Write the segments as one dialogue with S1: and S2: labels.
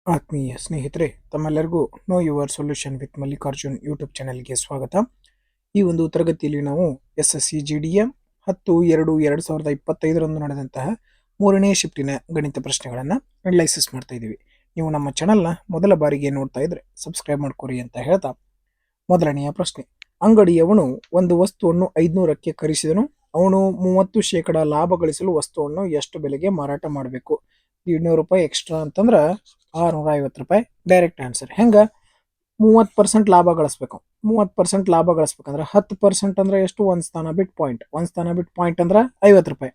S1: ಆತ್ಮೀಯ ಸ್ನೇಹಿತರೆ, ತಮ್ಮೆಲ್ಲರಿಗೂ know your solution with Mallikarjun YouTube ಚಾನೆಲ್ಗೆ ಸ್ವಾಗತ. ಈ ಒಂದು ತರಗತಿಯಲ್ಲಿ ನಾವು SSC GDಯ 10/2/2025 ನಡೆದಂತಹ 3ನೇ ಶಿಫ್ಟಿನ ಗಣಿತ ಪ್ರಶ್ನೆಗಳನ್ನು ಅನಲೈಸಿಸ್ ಮಾಡ್ತಾ ಇದ್ದೀವಿ. ನೀವು ನಮ್ಮ ಚಾನಲ್ನ ಮೊದಲ ಬಾರಿಗೆ ನೋಡ್ತಾ ಇದ್ರೆ ಸಬ್ಸ್ಕ್ರೈಬ್ ಮಾಡ್ಕೊರಿ ಅಂತ ಹೇಳ್ತಾ, ಮೊದಲನೆಯ ಪ್ರಶ್ನೆ. ಅಂಗಡಿಯವನು ಒಂದು ವಸ್ತುವನ್ನು 500ಕ್ಕೆ ಖರೀದಿಸಿದನು. ಅವನು 30% ಲಾಭ ಗಳಿಸಲು ವಸ್ತುವನ್ನು ಎಷ್ಟು ಬೆಲೆಗೆ ಮಾರಾಟ ಮಾಡಬೇಕು? 200 ರೂಪಾಯಿ ಎಕ್ಸ್ಟ್ರಾ ಅಂತಂದ್ರೆ 650 ರೂಪಾಯಿ. Direct answer. ಹೆಂಗ 30% ಲಾಭ ಗಳಿಸ್ಬೇಕು? 30% ಲಾಭ ಗಳಿಸ್ಬೇಕಂದ್ರೆ 10% ಅಂದ್ರೆ ಎಷ್ಟು? ಒಂದ್ ಸ್ಥಾನ ಬಿಟ್ಟು ಪಾಯಿಂಟ್ ಅಂದ್ರೆ 50 ರೂಪಾಯಿ.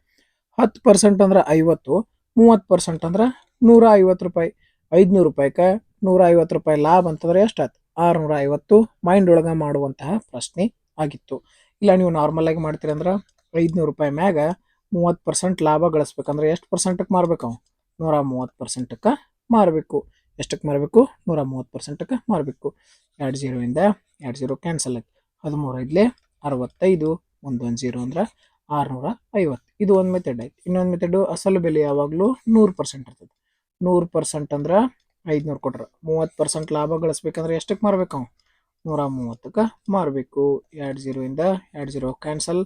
S1: 10% ಅಂದ್ರೆ 50, 30% ಅಂದ್ರೆ 150 ರೂಪಾಯಿ. 500 ರೂಪಾಯಿಗೆ 150 ರೂಪಾಯಿ ಲಾಭ ಅಂತಂದ್ರೆ ಎಷ್ಟಾಯ್ತು? 650. ಮೈಂಡ್ ಒಳಗ ಮಾಡುವಂತಹ ಪ್ರಶ್ನೆ ಆಗಿತ್ತು. ಇಲ್ಲ ನೀವು ನಾರ್ಮಲ್ ಆಗಿ ಮಾಡ್ತೀರಿ ಅಂದ್ರೆ 500 ರೂಪಾಯಿ ಮ್ಯಾಗ 30% ಲಾಭ ಗಳಿಸ್ಬೇಕಂದ್ರೆ ಎಷ್ಟು ಪರ್ಸೆಂಟಕ್ಕೆ ಮಾರ್ಬೇಕು? 130%ಕ್ಕೆ ಮಾರಬೇಕು. ಎಷ್ಟಕ್ಕೆ ಮಾರಬೇಕು? 130%ಕ್ಕೆ ಮಾರಬೇಕು. 2 ಇಂದ 2 ಕ್ಯಾನ್ಸಲ್ ಆಯ್ತು. 13 65, ಒಂದೊಂದು 0 ಅಂದ್ರೆ 650. ಇದು ಒಂದು ಮೆಥಡ್ ಆಯ್ತು. ಇನ್ನೊಂದು ಮೆಥಡ್, ಅಸಲು ಬೆಲೆ ಯಾವಾಗಲೂ 100% ಇರ್ತದೆ. 100% ಅಂದ್ರೆ 500 ಕೊಟ್ರೆ 30% ಲಾಭ ಗಳಿಸ್ಬೇಕಂದ್ರೆ ಎಷ್ಟಕ್ಕೆ ಮಾರಬೇಕು? 130ಕ್ಕೆ ಮಾರಬೇಕು. 20 ಇಂದ 20 ಕ್ಯಾನ್ಸಲ್.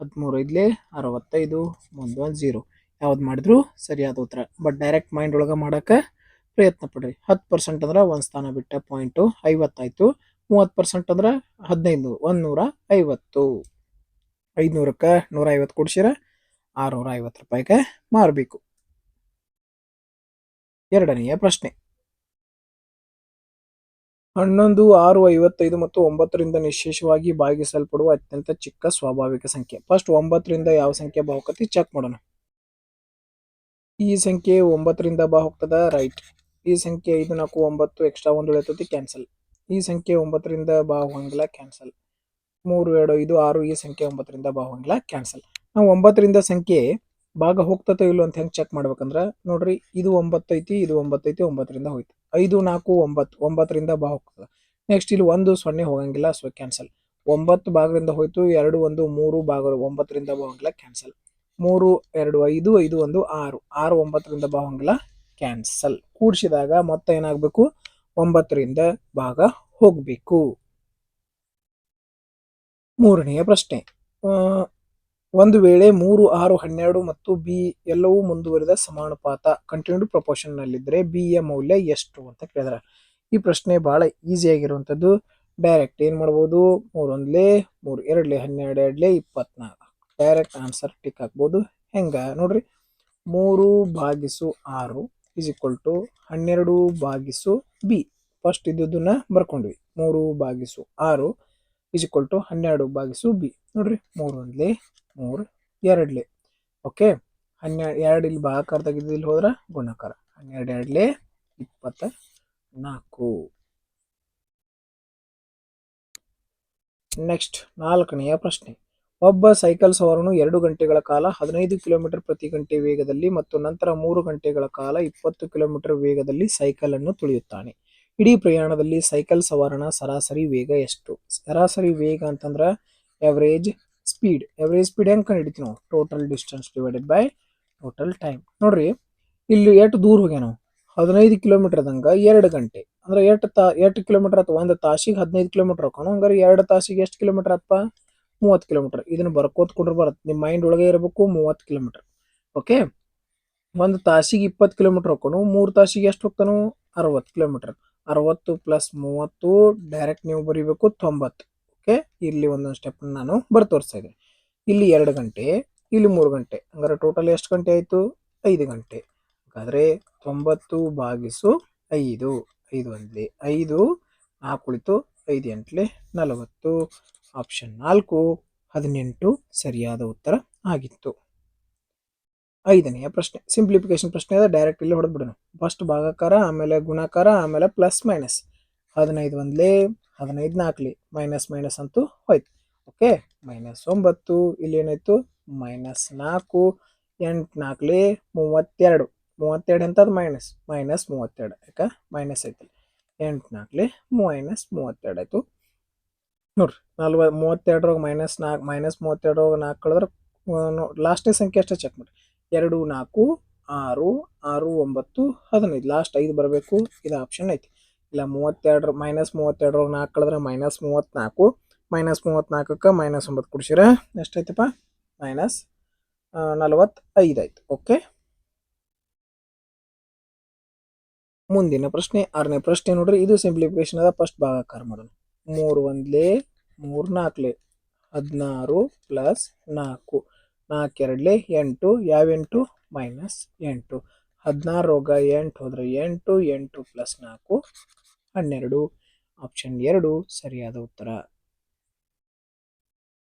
S1: 13 65, ಒಂದೊಂದು 0. ಯಾವ್ದು ಮಾಡಿದ್ರು ಸರಿಯಾದ ಉತ್ತರ. ಬಟ್ ಡೈರೆಕ್ಟ್ ಮೈಂಡ್ ಒಳಗೆ ಮಾಡಕ್ಕೆ ಪ್ರಯತ್ನ ಪಡ್ರಿ. 10% ಅಂದ್ರೆ ಒಂದು ಸ್ಥಾನ ಬಿಟ್ಟ ಪಾಯಿಂಟು 50 ಆಯ್ತು. 30% ಅಂದ್ರೆ 15, 150. 500ಕ್ಕೆ 150 ಕೊಡ್ಸಿರ 650 ರೂಪಾಯಿಗೆ ಮಾರಬೇಕು. ಎರಡನೆಯ ಪ್ರಶ್ನೆ. 11, 6, 55 ಮತ್ತು 9ರಿಂದ ನಿಶೇಷವಾಗಿ ಭಾಗಿಸಲ್ಪಡುವ ಅತ್ಯಂತ ಚಿಕ್ಕ ಸ್ವಾಭಾವಿಕ ಸಂಖ್ಯೆ. ಫಸ್ಟ್ 9ರಿಂದ ಯಾವ ಸಂಖ್ಯೆ ಭಾಗಕತಿ ಚೆಕ್ ಮಾಡೋಣ. ಈ ಸಂಖ್ಯೆ 9ರಿಂದ ಹೋಗ್ತದ, ರೈಟ್. ಈ ಸಂಖ್ಯೆ 5, 4, 9 ಎಕ್ಸ್ಟ್ರಾ 1 ಉಳಿತೈತಿ, ಕ್ಯಾನ್ಸಲ್. ಈ ಸಂಖ್ಯೆ 9ರಿಂದ ಹೋಗಂಗಿಲ್ಲ, ಕ್ಯಾನ್ಸಲ್. 3, 2, 5, 6 ಈ ಸಂಖ್ಯೆ 9ರಿಂದ ಹೋಗಂಗಿಲ್ಲ, ಕ್ಯಾನ್ಸಲ್. ನಾವು 9ರಿಂದ ಸಂಖ್ಯೆ ಭಾಗ ಹೋಗ್ತತೋ ಇಲ್ಲೋ ಅಂತ ಹೆಂಗೆ ಚೆಕ್ ಮಾಡ್ಬೇಕಂದ್ರೆ ನೋಡ್ರಿ, ಇದು 9 ಐತಿ, ಇದು 9 ಐತಿ, 9ರಿಂದ ಹೋಯ್ತು. 5, 4, 9 9ರಿಂದ ಹೋಗ್ತದೆ. ನೆಕ್ಸ್ಟ್ ಇಲ್ಲಿ 1 0 ಹೋಗಂಗಿಲ್ಲ, ಸೊ ಕ್ಯಾನ್ಸಲ್. 9 ಭಾಗದಿಂದ ಹೋಯ್ತು. 2, 1, 3 ಭಾಗ 9ರಿಂದ ಹೋಗಂಗಿಲ್ಲ, ಕ್ಯಾನ್ಸಲ್. 3, 2, 5, 5, 1, 6 6 9ರಿಂದ ಹೋಗಂಗಿಲ್ಲ, ಕ್ಯಾನ್ಸಲ್. ಕೂಡಿಸಿದಾಗ ಮೊತ್ತ ಏನಾಗಬೇಕು? 9ರಿಂದ ಭಾಗ ಹೋಗಬೇಕು. ಮೂರನೆಯ ಪ್ರಶ್ನೆ. ಒಂದು ವೇಳೆ 3, 6, 12 ಮತ್ತು ಬಿ ಎಲ್ಲವೂ ಮುಂದುವರಿದ ಸಮಾನುಪಾತ ಕಂಟಿನ್ಯೂಡ್ ಪ್ರಪೋರ್ಷನ್ ನಲ್ಲಿದ್ದರೆ ಬಿ ಯ ಮೌಲ್ಯ ಎಷ್ಟು ಅಂತ ಕೇಳಿದ್ರೆ, ಈ ಪ್ರಶ್ನೆ ಬಹಳ ಈಸಿ ಆಗಿರುವಂಥದ್ದು. ಡೈರೆಕ್ಟ್ ಏನು ಮಾಡ್ಬೋದು? 3 1 3, 2 12, 2 24. ಡೈರೆಕ್ಟ್ ಆನ್ಸರ್ ಟಿಕ್ ಹಾಕ್ಬೋದು. ಹೆಂಗ ನೋಡ್ರಿ, 3/6 ಇಸ್ ಈಕ್ವಲ್ ಟು 12/ಬಿ. ಫಸ್ಟ್ ಇದ್ದದನ್ನ ಬರ್ಕೊಂಡ್ವಿ. 3/6 ಇಸ್ ಈಕ್ವಲ್ ಟು 12/ಬಿ. ನೋಡ್ರಿ, 3 1 3 2. ಓಕೆ, 12 ಇಲ್ಲಿ ಭಾಗಾಕಾರದಾಗ ಇಲ್ಲಿ ಹೋದ್ರೆ ಗುಣಾಕಾರ. 12 2 24. ನೆಕ್ಸ್ಟ್ 4ನೆಯ ಪ್ರಶ್ನೆ. ಒಬ್ಬ ಸೈಕಲ್ ಸವಾರನು 2 ಗಂಟೆಗಳ ಕಾಲ 15 ಕಿಲೋಮೀಟರ್ ಪ್ರತಿ ಗಂಟೆ ವೇಗದಲ್ಲಿ ಮತ್ತು ನಂತರ 3 ಗಂಟೆಗಳ ಕಾಲ 20 ಕಿಲೋಮೀಟರ್ ವೇಗದಲ್ಲಿ ಸೈಕಲ್ ಅನ್ನು ತುಳಿಯುತ್ತಾನೆ. ಇಡೀ ಪ್ರಯಾಣದಲ್ಲಿ ಸೈಕಲ್ ಸವಾರನ ಸರಾಸರಿ ವೇಗ ಎಷ್ಟು? ಸರಾಸರಿ ವೇಗ ಅಂತಂದ್ರೆ ಎವರೇಜ್ ಸ್ಪೀಡ್. ಎವರೇಜ್ ಸ್ಪೀಡ್ ಹೆಂಗೆ ಕಂಡುಹಿಡಿತೀವಿ ನಾವು? Total distance divided by total time. ನೋಡ್ರಿ, ಇಲ್ಲಿ ಎಷ್ಟು ದೂರ ಹೋಗ್ಯಾನ? 15 ಕಿಲೋಮೀಟರ್ ದಂಗ 2 ಗಂಟೆ ಅಂದ್ರೆ 8 ಕಿಲೋಮೀಟರ್ ಅಥವಾ ಒಂದು ತಾಸಿಗೆ 15 ಕಿಲೋಮೀಟರ್ ಹೋಗೋಣ. ಹಂಗಾರೆ 2 ತಾಸಿಗೆ ಎಷ್ಟು ಕಿಲೋಮೀಟರ್ ಅಪ್ಪ? 30 ಕಿಲೋಮೀಟರ್. ಇದನ್ನ ಬರ್ಕೋತ್ಕೊಂಡ್ರೆ ಬರುತ್ತೆ, ನಿಮ್ಮ ಮೈಂಡ್ ಒಳಗೆ ಇರಬೇಕು 30 ಕಿಲೋಮೀಟರ್. ಓಕೆ, ಒಂದು ತಾಸಿಗೆ 20 ಕಿಲೋಮೀಟರ್ ಹೋಗೋಣ. 3 ತಾಸಿಗೆ ಎಷ್ಟು ಹೋಗ್ತಾನು? 60 ಕಿಲೋಮೀಟರ್. 60 + 30 ಡೈರೆಕ್ಟ್ ನೀವು ಬರೀಬೇಕು 90. ಓಕೆ, ಇಲ್ಲಿ ಒಂದೊಂದು ಸ್ಟೆಪ್ ನಾನು ತೋರಿಸ್ತಾ ಇದ್ದೀನಿ. ಇಲ್ಲಿ 2 ಗಂಟೆ, ಇಲ್ಲಿ 3 ಗಂಟೆ. ಹಂಗಾರೆ ಟೋಟಲ್ ಎಷ್ಟು ಗಂಟೆ ಆಯಿತು? 5 ಗಂಟೆ. ಹಾಗಾದರೆ 90/5 5 1 5, 4 ಉಳಿತು, 5 8 40. ಆಪ್ಷನ್ 4 18 ಸರಿಯಾದ ಉತ್ತರ ಆಗಿತ್ತು. 5ನೆಯ ಪ್ರಶ್ನೆ ಸಿಂಪ್ಲಿಫಿಕೇಶನ್ ಪ್ರಶ್ನೆ ಇದೆ. ಡೈರೆಕ್ಟ್ ಇಲ್ಲಿ ಹೊಡೆದು ಬಿಡೋಣ. ಫಸ್ಟ್ ಭಾಗಾಕಾರ, ಆಮೇಲೆ ಗುಣಾಕಾರ, ಆಮೇಲೆ ಪ್ಲಸ್ ಮೈನಸ್. 15 1 15 4 ಮೈನಸ್ ಮೈನಸ್ ಅಂತೂ ಹೋಯ್ತು. ಓಕೆ, -9 ಇಲ್ಲಿ ಏನಾಯ್ತು? -4 8 4 32. 32 ಎಂತದ್ದು? -32. ಯಾಕೆ ಮೈನಸ್ ಐತಿ? 8 4 -32 ಆಯ್ತು. ನೋಡ್ರಿ, 32 -4 -32 4 ಕಳೆದ್ರೆ ಲಾಸ್ಟ್ನೇ ಸಂಖ್ಯೆ ಅಷ್ಟೇ ಚೆಕ್ ಮಾಡಿ. 2 4 6 6 9 15 ಲಾಸ್ಟ್ 5 ಬರಬೇಕು. ಇದು ಆಪ್ಷನ್ ಐತಿ. ಇಲ್ಲ 32 -32 4 ಕಳೆದ್ರೆ -34 -34ಕ್ಕೆ -9 ಕೊಡ್ಸಿರ ಎಷ್ಟೈತಪ್ಪ -45 ಆಯ್ತು. ಓಕೆ, ಮುಂದಿನ ಪ್ರಶ್ನೆ 6ನೇ ಪ್ರಶ್ನೆ ನೋಡ್ರಿ. ಇದು ಸಿಂಪ್ಲಿಫಿಕೇಶನ್ ಅದ. ಫಸ್ಟ್ ಭಾಗಾಕಾರ ಮಾಡೋಣ. 3 1 3 4 16 ಪ್ಲಸ್ 4 4 2 8 ಯಾವ 8 -8 16 8 ಹೋದ್ರೆ 8 8 ಪ್ಲಸ್ 4 12. ಆಪ್ಷನ್ 2 ಸರಿಯಾದ ಉತ್ತರ.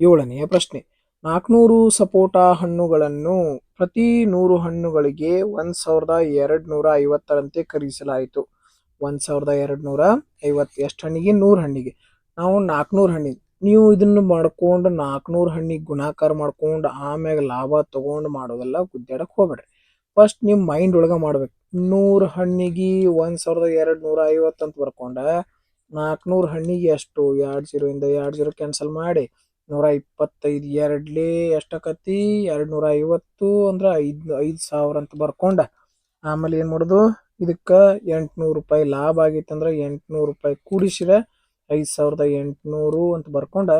S1: 7ನೆಯ ಪ್ರಶ್ನೆ 400 ಸಪೋಟ ಹಣ್ಣುಗಳನ್ನು ಪ್ರತಿ 100 ಹಣ್ಣುಗಳಿಗೆ 1250ರಂತೆ ಖರೀದಿಸಲಾಯಿತು. 1250 ಎಷ್ಟು ಹಣ್ಣಿಗೆ? 100 ಹಣ್ಣಿಗೆ. ನಾವು 400 ಹಣ್ಣಿಗೆ, ನೀವು ಇದನ್ನು ಮಾಡ್ಕೊಂಡು 400 ಹಣ್ಣಿಗೆ ಗುಣಾಕಾರ ಮಾಡ್ಕೊಂಡು ಆಮ್ಯಾಗ ಲಾಭ ತಗೊಂಡು ಮಾಡೋದೆಲ್ಲ ಗುದ್ದಾಡಕ್ಕೆ ಹೋಗ್ಬೇಡ್ರಿ. ಫಸ್ಟ್ ನಿಮ್ಮ ಮೈಂಡ್ ಒಳಗೆ ಮಾಡ್ಬೇಕು. 100 ಹಣ್ಣಿಗೆ 1250 ಅಂತ ಬರ್ಕೊಂಡ 400 ಹಣ್ಣಿಗೆ ಎಷ್ಟು? 20 ಇಂದ 20 ಕ್ಯಾನ್ಸಲ್ ಮಾಡಿ 125 2 ಎಷ್ಟಾಕತಿ 250 ಅಂದ್ರೆ 5000 ಅಂತ ಬರ್ಕೊಂಡ ಆಮೇಲೆ ಏನು ಮಾಡೋದು? ಇದಕ್ಕೆ 800 ರೂಪಾಯಿ ಲಾಭ ಆಗೈತೆ ಅಂದ್ರೆ 800 ರೂಪಾಯಿ ಕೂಡಿಸಿದ್ರೆ 5800 ಅಂತ ಬರ್ಕೊಂಡ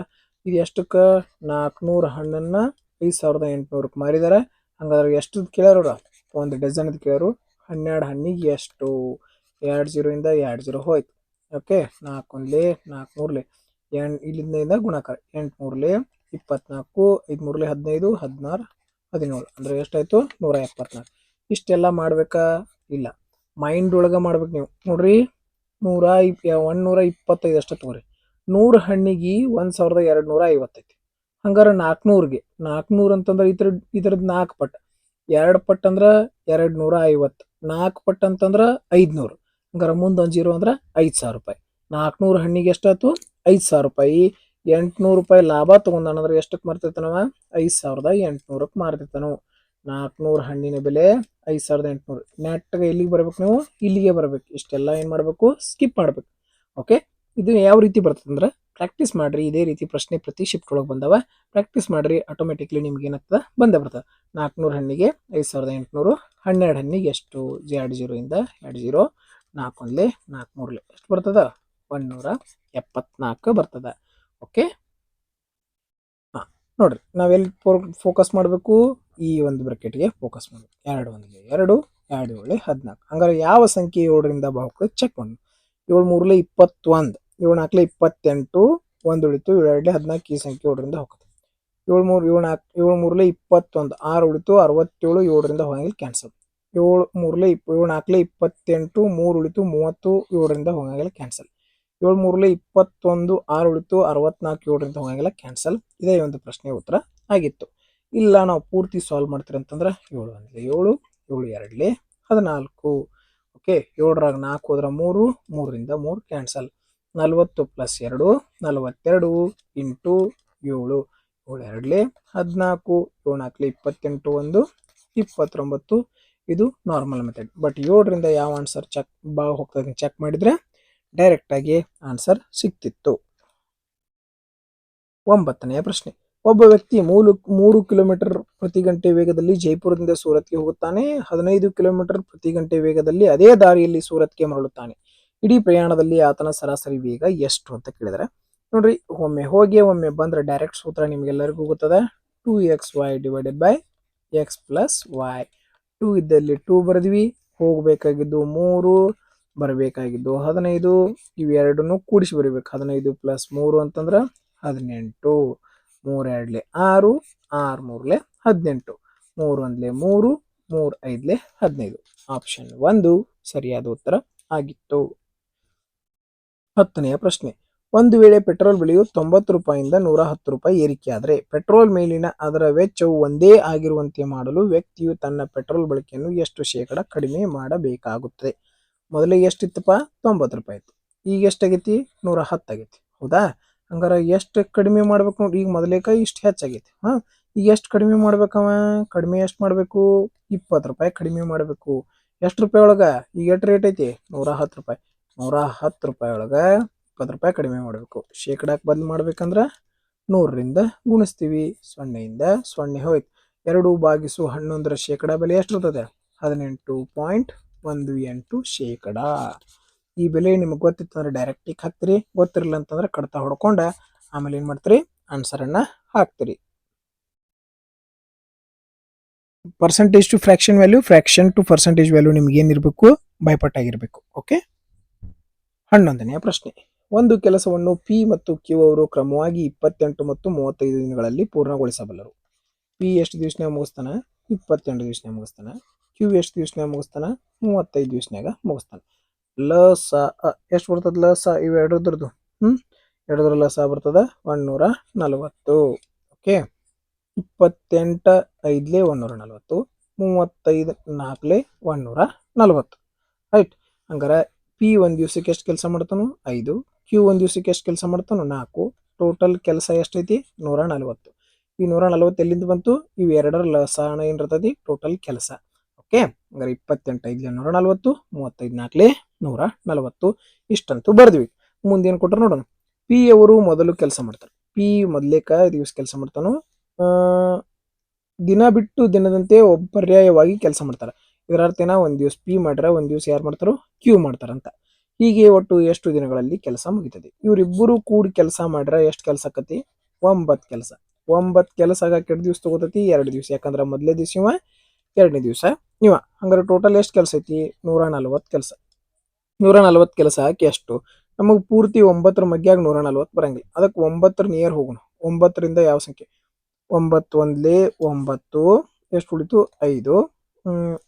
S1: ಇದು ಎಷ್ಟಕ್ಕೆ? 400 ಹಣ್ಣನ್ನು 5800ಕ್ಕೆ ಮಾರಿದಾರೆ. ಹಂಗಾದ್ರೆ ಎಷ್ಟು ಕೇಳ್ಯಾರ? ಒಂದು ಡಜನ್ ಕೇಳರು. 12 ಹಣ್ಣಿಗೆ ಎಷ್ಟು? 20 ಇಂದ 20 ಹೋಯ್ತು. ಓಕೆ, 4 1 4 3 ಇಲ್ಲಿಂದ ಗುಣಾಕಾರ 8 3 24 5 3 15 16 17 ಅಂದ್ರೆ ಎಷ್ಟಾಯ್ತು? 174. ಇಷ್ಟೆಲ್ಲ ಮಾಡ್ಬೇಕಾ? ಇಲ್ಲ, ಮೈಂಡ್ ಒಳಗೆ ಮಾಡ್ಬೇಕು ನೀವು. ನೋಡ್ರಿ 125 ಅಷ್ಟೇ ತಗೋರಿ. 100 ಹಣ್ಣಿಗೆ 1250 ಐತಿ. ಹಂಗಾರೆ 400ಗೆ 400 ಅಂತಂದ್ರೆ ಇದ್ರದ್ದು 4 ಪಟ್ಟು. 2 ಪಟ್ಟು ಅಂದ್ರೆ 250. 4 ಪಟ್ಟು ಅಂತಂದ್ರೆ 500. ಹಂಗಾರೆ ಮುಂದೆ ಒಂದು 0 ಅಂದ್ರೆ 5000 ರೂಪಾಯಿ. 400 ಹಣ್ಣಿಗೆ ಎಷ್ಟಾಯ್ತು? 5000 ರೂಪಾಯಿ. 800 ರೂಪಾಯಿ ಲಾಭ ತಗೊಂಡಾನಂದ್ರೆ ಎಷ್ಟಕ್ಕೆ ಮಾರ್ತಿರ್ತಾನವ? 5800ಕ್ಕೆ ಮಾರ್ತಿರ್ತಾನು. 400 ಹಣ್ಣಿನ ಬೆಲೆ 5800. ನೆಟ್ಗೆ ಎಲ್ಲಿಗೆ ಬರ್ಬೇಕು? ನೀವು ಇಲ್ಲಿಗೆ ಬರ್ಬೇಕು. ಇಷ್ಟೆಲ್ಲ ಏನು ಮಾಡಬೇಕು? ಸ್ಕಿಪ್ ಮಾಡ್ಬೇಕು. ಓಕೆ, ಇದು ಯಾವ ರೀತಿ ಬರ್ತದೆ ಅಂದ್ರೆ ಪ್ರಾಕ್ಟೀಸ್ ಮಾಡ್ರಿ. ಇದೇ ರೀತಿ ಪ್ರಶ್ನೆ ಪ್ರತಿ ಶಿಫ್ಟ್ ಒಳಗೆ ಬಂದವ. ಪ್ರಾಕ್ಟೀಸ್ ಮಾಡ್ರಿ, ಆಟೋಮೆಟಿಕ್ಲಿ ನಿಮ್ಗೆ ಏನಾಗ್ತದೆ? ಬಂದೇ ಬರ್ತದೆ. 400 ಹಣ್ಣಿಗೆ 5800. 12 ಹಣ್ಣಿಗೆ ಎಷ್ಟು? 20 ಇಂದ 20 4 1 4 3 ಎಷ್ಟು ಬರ್ತದ? 174 ಬರ್ತದ. ಓಕೆ, ಹಾಂ ನೋಡ್ರಿ, ನಾವೆಲ್ಲಿ ಫೋಕಸ್ ಮಾಡಬೇಕು? ಈ ಒಂದು ಬ್ರಾಕೆಟ್ಗೆ ಫೋಕಸ್ ಮಾಡಬೇಕು. 2 1 2 2 7 14. ಹಂಗಾರೆ ಯಾವ ಸಂಖ್ಯೆ 7ರಿಂದ ಭಾಗಕ್ಕೆ ಚೆಕ್ ಮಾಡಿ. 7 3 21, 7 4 28, 1 ಉಳಿತು 7 2 14. ಈ ಸಂಖ್ಯೆ 7ರಿಂದ ಹೋಗುತ್ತೆ. 7 3 7 4 7 3 21, 6 ಉಳಿತು 67, 7ರಿಂದ ಹೋಗಂಗಿಲ್ಲ, ಕ್ಯಾನ್ಸಲ್. 7 3 7 4 28, 3 ಉಳಿತು 30, 7ರಿಂದ ಹೋಗಂಗಿಲ್ಲ, ಕ್ಯಾನ್ಸಲ್. 7 3 21, 6 ಉಳಿತು 64, 7ರಿಂದ ಹೋಗಂಗಿಲ್ಲ, ಕ್ಯಾನ್ಸಲ್. ಇದೇ ಒಂದು ಪ್ರಶ್ನೆ ಉತ್ತರ ಆಗಿತ್ತು. ಇಲ್ಲ ನಾವು ಪೂರ್ತಿ ಸಾಲ್ವ್ ಮಾಡ್ತೀರಿ ಅಂತಂದ್ರೆ 7 1 7 7 2 14. ಓಕೆ, 7ರಾಗ 4 ಹೋದ್ರೆ 3, 3ರಿಂದ 3 ಕ್ಯಾನ್ಸಲ್. 40 plus 2 42 into 7 7 2 14, 7 4 28, 1 29. ಇದು ನಾರ್ಮಲ್ ಮೆಥಡ್. ಬಟ್ 7ರಿಂದ ಯಾವ ಆನ್ಸರ್ ಹೋಗ್ತದೆ ಚೆಕ್ ಮಾಡಿದ್ರೆ ಡೈರೆಕ್ಟಾಗಿ ಆನ್ಸರ್ ಸಿಕ್ತಿತ್ತು. 9ನೆಯ ಪ್ರಶ್ನೆ. ಒಬ್ಬ ವ್ಯಕ್ತಿ 3 ಕಿಲೋಮೀಟರ್ ಪ್ರತಿ ಗಂಟೆ ವೇಗದಲ್ಲಿ ಜೈಪುರದಿಂದ ಸೂರತ್ಗೆ ಹೋಗುತ್ತಾನೆ. 15 ಕಿಲೋಮೀಟರ್ ಪ್ರತಿ ಗಂಟೆ ವೇಗದಲ್ಲಿ ಅದೇ ದಾರಿಯಲ್ಲಿ ಸೂರತ್ಗೆ ಮರಳುತ್ತಾನೆ. ಇಡೀ ಪ್ರಯಾಣದಲ್ಲಿ ಆತನ ಸರಾಸರಿ ವೇಗ ಎಷ್ಟು ಅಂತ ಕೇಳಿದರೆ, ನೋಡ್ರಿ, ಒಮ್ಮೆ ಹೋಗಿ ಒಮ್ಮೆ ಬಂದ್ರೆ ಡೈರೆಕ್ಟ್ ಸೂತ್ರ ನಿಮ್ಗೆಲ್ಲರಿಗೂ ಗೊತ್ತದ. 2xy divided by x plus y. 2 ಇದ್ದಲ್ಲಿ 2 ಬರೆದ್ವಿ. ಹೋಗಬೇಕಾಗಿದ್ದು 3, ಬರಬೇಕಾಗಿದ್ದು 15. ಇವೆರಡನ್ನು ಕೂಡಿಸಿ ಬರೀಬೇಕು. 15 ಪ್ಲಸ್ 3 ಅಂತಂದ್ರೆ 18. 3 2 6, 6 3 18, 3 1 3, 3 5 15. ಆಪ್ಷನ್ 1 ಸರಿಯಾದ ಉತ್ತರ ಆಗಿತ್ತು. 10ನೆಯ ಪ್ರಶ್ನೆ. ಒಂದು ವೇಳೆ ಪೆಟ್ರೋಲ್ ಬೆಲೆಯು 90 ರೂಪಾಯಿಯಿಂದ 110 ರೂಪಾಯಿ ಏರಿಕೆಯಾದರೆ ಪೆಟ್ರೋಲ್ ಮೇಲಿನ ಅದರ ವೆಚ್ಚವು ಒಂದೇ ಆಗಿರುವಂತೆ ಮಾಡಲು ವ್ಯಕ್ತಿಯು ತನ್ನ ಪೆಟ್ರೋಲ್ ಬಳಕೆಯನ್ನು ಎಷ್ಟು ಶೇಕಡ ಕಡಿಮೆ ಮಾಡಬೇಕಾಗುತ್ತದೆ? ಮೊದಲಿಗೆ ಎಷ್ಟಿತ್ತಪ್ಪ? 90 ರೂಪಾಯಿ ಇತ್ತು. ಈಗ ಎಷ್ಟಾಗೈತಿ? 110 ಆಗೈತಿ. ಹೌದಾ? ಹಂಗಾರೆ ಎಷ್ಟು ಕಡಿಮೆ ಮಾಡ್ಬೇಕು ನೋಡಿ? ಈಗ ಮೊದಲೇಕ ಇಷ್ಟು ಹೆಚ್ಚಾಗೈತಿ. ಈಗ ಎಷ್ಟು ಕಡಿಮೆ ಮಾಡ್ಬೇಕವ? ಕಡಿಮೆ ಎಷ್ಟು ಮಾಡಬೇಕು? 20 ರೂಪಾಯಿ ಕಡಿಮೆ ಮಾಡಬೇಕು. ಎಷ್ಟು ರೂಪಾಯಿ ಒಳಗೆ? ಈಗ ಎಷ್ಟು ರೇಟ್ ಐತಿ? 110 ರೂಪಾಯಿ. 110 ರೂಪಾಯಿ ಒಳಗೆ 20 ರೂಪಾಯಿ ಕಡಿಮೆ ಮಾಡಬೇಕು. ಶೇಕಡಾಕ್ಕೆ ಬದಲು ಮಾಡ್ಬೇಕಂದ್ರೆ 100ರಿಂದ ಗುಣಿಸ್ತೀವಿ. 0ಯಿಂದ 0 ಹೋಯ್ತು. 2 ಭಾಗಿಸು 11 ಶೇಕಡಾ ಬೆಲೆ ಎಷ್ಟು ಇರ್ತದೆ? 18.18%. ಈ ಬೆಲೆ ನಿಮಗೆ ಗೊತ್ತಿತ್ತು ಅಂದ್ರೆ ಡೈರೆಕ್ಟಿಗೆ ಹಾಕ್ತೀರಿ, ಗೊತ್ತಿರಲಿಲ್ಲ ಅಂತಂದ್ರೆ ಕಡ್ತಾ ಹೊಡ್ಕೊಂಡ ಆಮೇಲೆ ಏನು ಮಾಡ್ತೀರಿ, ಆನ್ಸರನ್ನು ಹಾಕ್ತೀರಿ. Percentage to fraction value, fraction to percentage value ನಿಮ್ಗೆ ಏನಿರಬೇಕು, ಬೈಪಟ್ಟಾಗಿರಬೇಕು. ಓಕೆ. 11ನೇ ಪ್ರಶ್ನೆ. ಒಂದು ಕೆಲಸವನ್ನು ಪಿ ಮತ್ತು ಕ್ಯೂ ಅವರು ಕ್ರಮವಾಗಿ 28 ಮತ್ತು 35 ದಿನಗಳಲ್ಲಿ ಪೂರ್ಣಗೊಳಿಸಬಲ್ಲರು. ಪಿ ಎಷ್ಟು ದಿವಸನಾಗ ಮುಗಿಸ್ತಾನ, 28 ದಿವಸನಾಗ ಮುಗಿಸ್ತಾನ. ಕ್ಯೂ ಎಷ್ಟು ದಿವಸನಾಗ ಮುಗಿಸ್ತಾನ, 35 ದಿವಸನಾಗ ಮುಗಿಸ್ತಾನ. ಲಸ ಎಷ್ಟು ಬರ್ತದ, ಲಸ ಇವು ಎರಡರದ್ದು ಎರಡರ ಲಸ ಬರ್ತದ 140. ಓಕೆ. 28 5 140, 35 4 140. ರೈಟ್. ಹಂಗಾರೆ ಪಿ ಒಂದು ದಿವ್ಸಕ್ಕೆ ಎಷ್ಟು ಕೆಲಸ ಮಾಡ್ತಾನು, 5. ಕ್ಯೂ ಒಂದು ದಿವ್ಸಕ್ಕೆ ಎಷ್ಟು ಕೆಲಸ ಮಾಡ್ತಾನು, 4. ಟೋಟಲ್ ಕೆಲಸ ಎಷ್ಟೈತಿ, 140. ಈ 140 ಎಲ್ಲಿಂದ ಬಂತು, ಇವು ಎರಡರ ಲಸಾಣ ಏನಿರ್ತದೆ ಟೋಟಲ್ ಕೆಲಸ. ಓಕೆ. ಹಂಗಾರೆ 28 5 140, 35 4 140 ಇಷ್ಟಂತೂ ಬರ್ದ್ವಿ. ಮುಂದೇನು ಕೊಟ್ಟರು ನೋಡೋಣ. ಪಿ ಅವರು ಮೊದಲು ಕೆಲಸ ಮಾಡ್ತಾರೆ. ಪಿ ಮೊದಲೇಕ ದಿವಸ ಕೆಲಸ ಮಾಡ್ತಾನು, ದಿನ ಬಿಟ್ಟು ದಿನದಂತೆ ಪರ್ಯಾಯವಾಗಿ ಕೆಲಸ ಮಾಡ್ತಾರೆ. ಇದರ ಅರ್ಥ ಏನ, ಒಂದು ದಿವಸ ಪಿ ಮಾಡ್ರೆ ಒಂದು ದಿವಸ ಯಾರು ಮಾಡ್ತಾರೋ, ಕ್ಯೂ ಮಾಡ್ತಾರಂತ. ಹೀಗೆ ಒಟ್ಟು ಎಷ್ಟು ದಿನಗಳಲ್ಲಿ ಕೆಲಸ ಮುಗಿತದೆ. ಇವರಿಬ್ಬರು ಕೂಡಿ ಕೆಲಸ ಮಾಡ್ರೆ ಎಷ್ಟು ಕೆಲಸ ಆಕತಿ, 9 ಕೆಲಸ. 9 ಕೆಲಸ ಆಗಕ್ಕೆ ಎಷ್ಟು ದಿವಸ ತಗೋತೈತಿ, 2 ದಿವಸ. ಯಾಕಂದ್ರೆ ಮೊದಲೇ ದಿವಸ ಇವ, 2ನೇ ದಿವಸ ಇವ. ಹಂಗಾರೆ ಟೋಟಲ್ ಎಷ್ಟು ಕೆಲಸ ಐತಿ, 140 ಕೆಲಸ. 140 ಕೆಲಸ ಹಾಕಿ ಎಷ್ಟು, ನಮಗೆ ಪೂರ್ತಿ 9ರ ಮಗ್ಯಾಗ 140 ಬರಂಗಿಲ್ಲ. ಅದಕ್ಕೆ 9ರ ನಿಯರ್ ಹೋಗೋಣ. 9ರಿಂದ ಯಾವ ಸಂಖ್ಯೆ, 9 1 9, ಎಷ್ಟು ಉಳಿತು 5,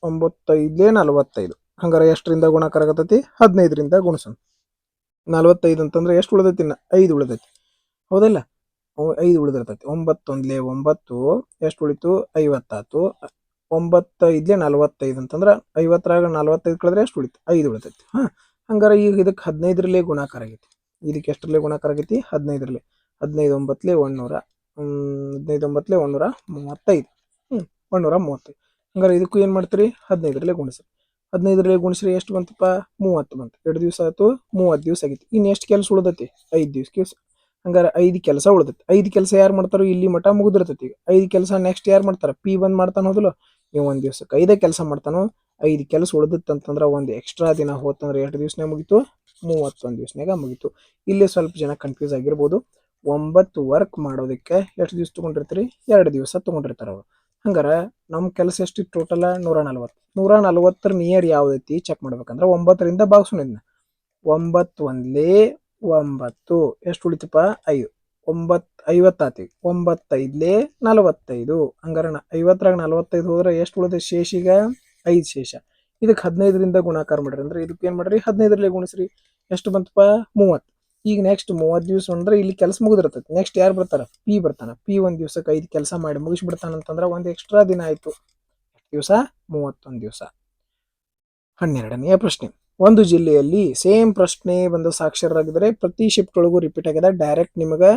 S1: 9 5 45. ಹಂಗಾರೆ ಎಷ್ಟರಿಂದ ಗುಣಾಕಾರ ಆಗತೈತಿ, 15ರಿಂದ ಗುಣಿಸೋಣ. 45 ಅಂತಂದ್ರೆ ಎಷ್ಟು ಉಳಿದೈತಿ, 5 ಉಳಿದೈತಿ. ಹೌದಲ್ಲ, 5 ಉಳಿದಿರ್ತೈತಿ. 9 1 9, ಎಷ್ಟು ಉಳಿತು 50 ಆತು. 9 5 45 ಅಂತಂದ್ರೆ 50ರಾಗ 45 ಕಳೆದ್ರೆ ಎಷ್ಟು ಉಳಿತು, 5 ಉಳಿತೈತಿ. ಹಂಗಾರೆ ಈಗ ಇದಕ್ಕೆ 15ರಲ್ಲೇ ಗುಣಾಕಾರ ಆಗೈತಿ. ಇದಕ್ಕೆ ಎಷ್ಟರಲ್ಲೇ ಗುಣಾಕಾರ ಆಗೈತಿ, 15ರಲ್ಲೇ. 15 9 100, 15 9 135. 135. ಹಂಗಾರೆ ಇದಕ್ಕೂ ಏನು ಮಾಡ್ತೀರಿ, 15ರಲ್ಲೇ ಗುಣಿಸ್ರಿ. 15ರಲ್ಲೇ ಗುಣಿಸ್ರಿ ಎಷ್ಟು ಬಂತಪ್ಪ, 30 ಬಂತು. 2 ದಿವಸ ಆಯ್ತು, 30 ದಿವಸ ಆಗೈತಿ. ಇನ್ನು ಎಷ್ಟು ಕೆಲಸ ಉಳಿದೈತಿ, 5 ದಿವಸ. ಹಂಗಾರೆ 5 ಕೆಲಸ ಉಳಿದೈತಿ. 5 ಕೆಲಸ ಯಾರು ಮಾಡ್ತಾರೋ, ಇಲ್ಲಿ ಮಠ ಮುಗಿದಿರ್ತೈತಿ. 5 ಕೆಲಸ ನೆಕ್ಸ್ಟ್ ಯಾರು ಮಾಡ್ತಾರ, ಪಿ ಬಂದ್ ಮಾಡ್ತಾನೆ. ಹೌದಲ್ಲ, ನೀವು ಒಂದು ದಿವಸಕ್ಕೆ 5 ಕೆಲಸ ಮಾಡ್ತಾನೋ. 5 ಕೆಲಸ ಉಳಿದಿತ್ತಂತಂದ್ರೆ ಒಂದು ಎಕ್ಸ್ಟ್ರಾ ದಿನ ಹೋತಂದ್ರೆ ಎಷ್ಟು ದಿವಸನಾಗ ಮುಗೀತು, 31 ದಿವಸನಾಗ ಮುಗೀತು. ಇಲ್ಲಿ ಸ್ವಲ್ಪ ಜನ ಕನ್ಫ್ಯೂಸ್ ಆಗಿರ್ಬೋದು. 9 ವರ್ಕ್ ಮಾಡೋದಕ್ಕೆ ಎಷ್ಟು ದಿವಸ ತೊಗೊಂಡಿರ್ತೀರಿ, 2 ದಿವಸ ತೊಗೊಂಡಿರ್ತಾರೆ ಅವರು. ಹಂಗಾರೆ ನಮ್ಮ ಕೆಲಸ ಎಷ್ಟು ಟೋಟಲ್, 140. 140ರ ನಿಯರ್ ಯಾವ್ದೈತಿ ಚೆಕ್ ಮಾಡ್ಬೇಕಂದ್ರೆ 9ರಿಂದ ಭಾಗಿಸೋಣ ಇದನ್ನ. 9 1 9, ಎಷ್ಟು ಉಳಿತಪ್ಪ, 5. 9 50 ಆತಿ. 9 5 45. ಹಂಗಾರೆ 50ರಾಗ 45 ಹೋದ್ರೆ ಎಷ್ಟು ಉಳಿದ ಶೇಷ, ಈಗ 5 ಶೇಷ. ಇದಕ್ಕೆ 15ರಿಂದ ಗುಣಾಕಾರ ಮಾಡ್ರಿ. ಅಂದ್ರೆ ಇದಕ್ಕೆ ಏನು ಮಾಡ್ರಿ, 15ರಲ್ಲೇ ಗುಣಿಸ್ರಿ. ಎಷ್ಟು ಬಂತಪ್ಪ, 30. ಈಗ ನೆಕ್ಸ್ಟ್ 30 ದಿವಸ ಅಂದ್ರೆ ಇಲ್ಲಿ ಕೆಲಸ ಮುಗಿದಿರ್ತೈತಿ. ನೆಕ್ಸ್ಟ್ ಯಾರು ಬರ್ತಾರ, ಪಿ ಬರ್ತಾನ. ಪಿ ಒಂದು ದಿವಸಕ್ಕೆ 5 ಕೆಲಸ ಮಾಡಿ ಮುಗಿಸ್ಬಿಡ್ತಾನಂತಂದ್ರೆ ಒಂದು ಎಕ್ಸ್ಟ್ರಾ ದಿನ ಆಯ್ತು. ದಿವಸ 31 ದಿವಸ. 12ನೇ ಪ್ರಶ್ನೆ. ಒಂದು ಜಿಲ್ಲೆಯಲ್ಲಿ ಸೇಮ್ ಪ್ರಶ್ನೆ ಬಂದು ಸಾಕ್ಷರರಾಗಿದ್ದಾರೆ. ಪ್ರತಿ ಶಿಫ್ಟ್ ಒಳಗೂ ರಿಪೀಟ್ ಆಗಿದೆ. ಡೈರೆಕ್ಟ್ ನಿಮಗೆ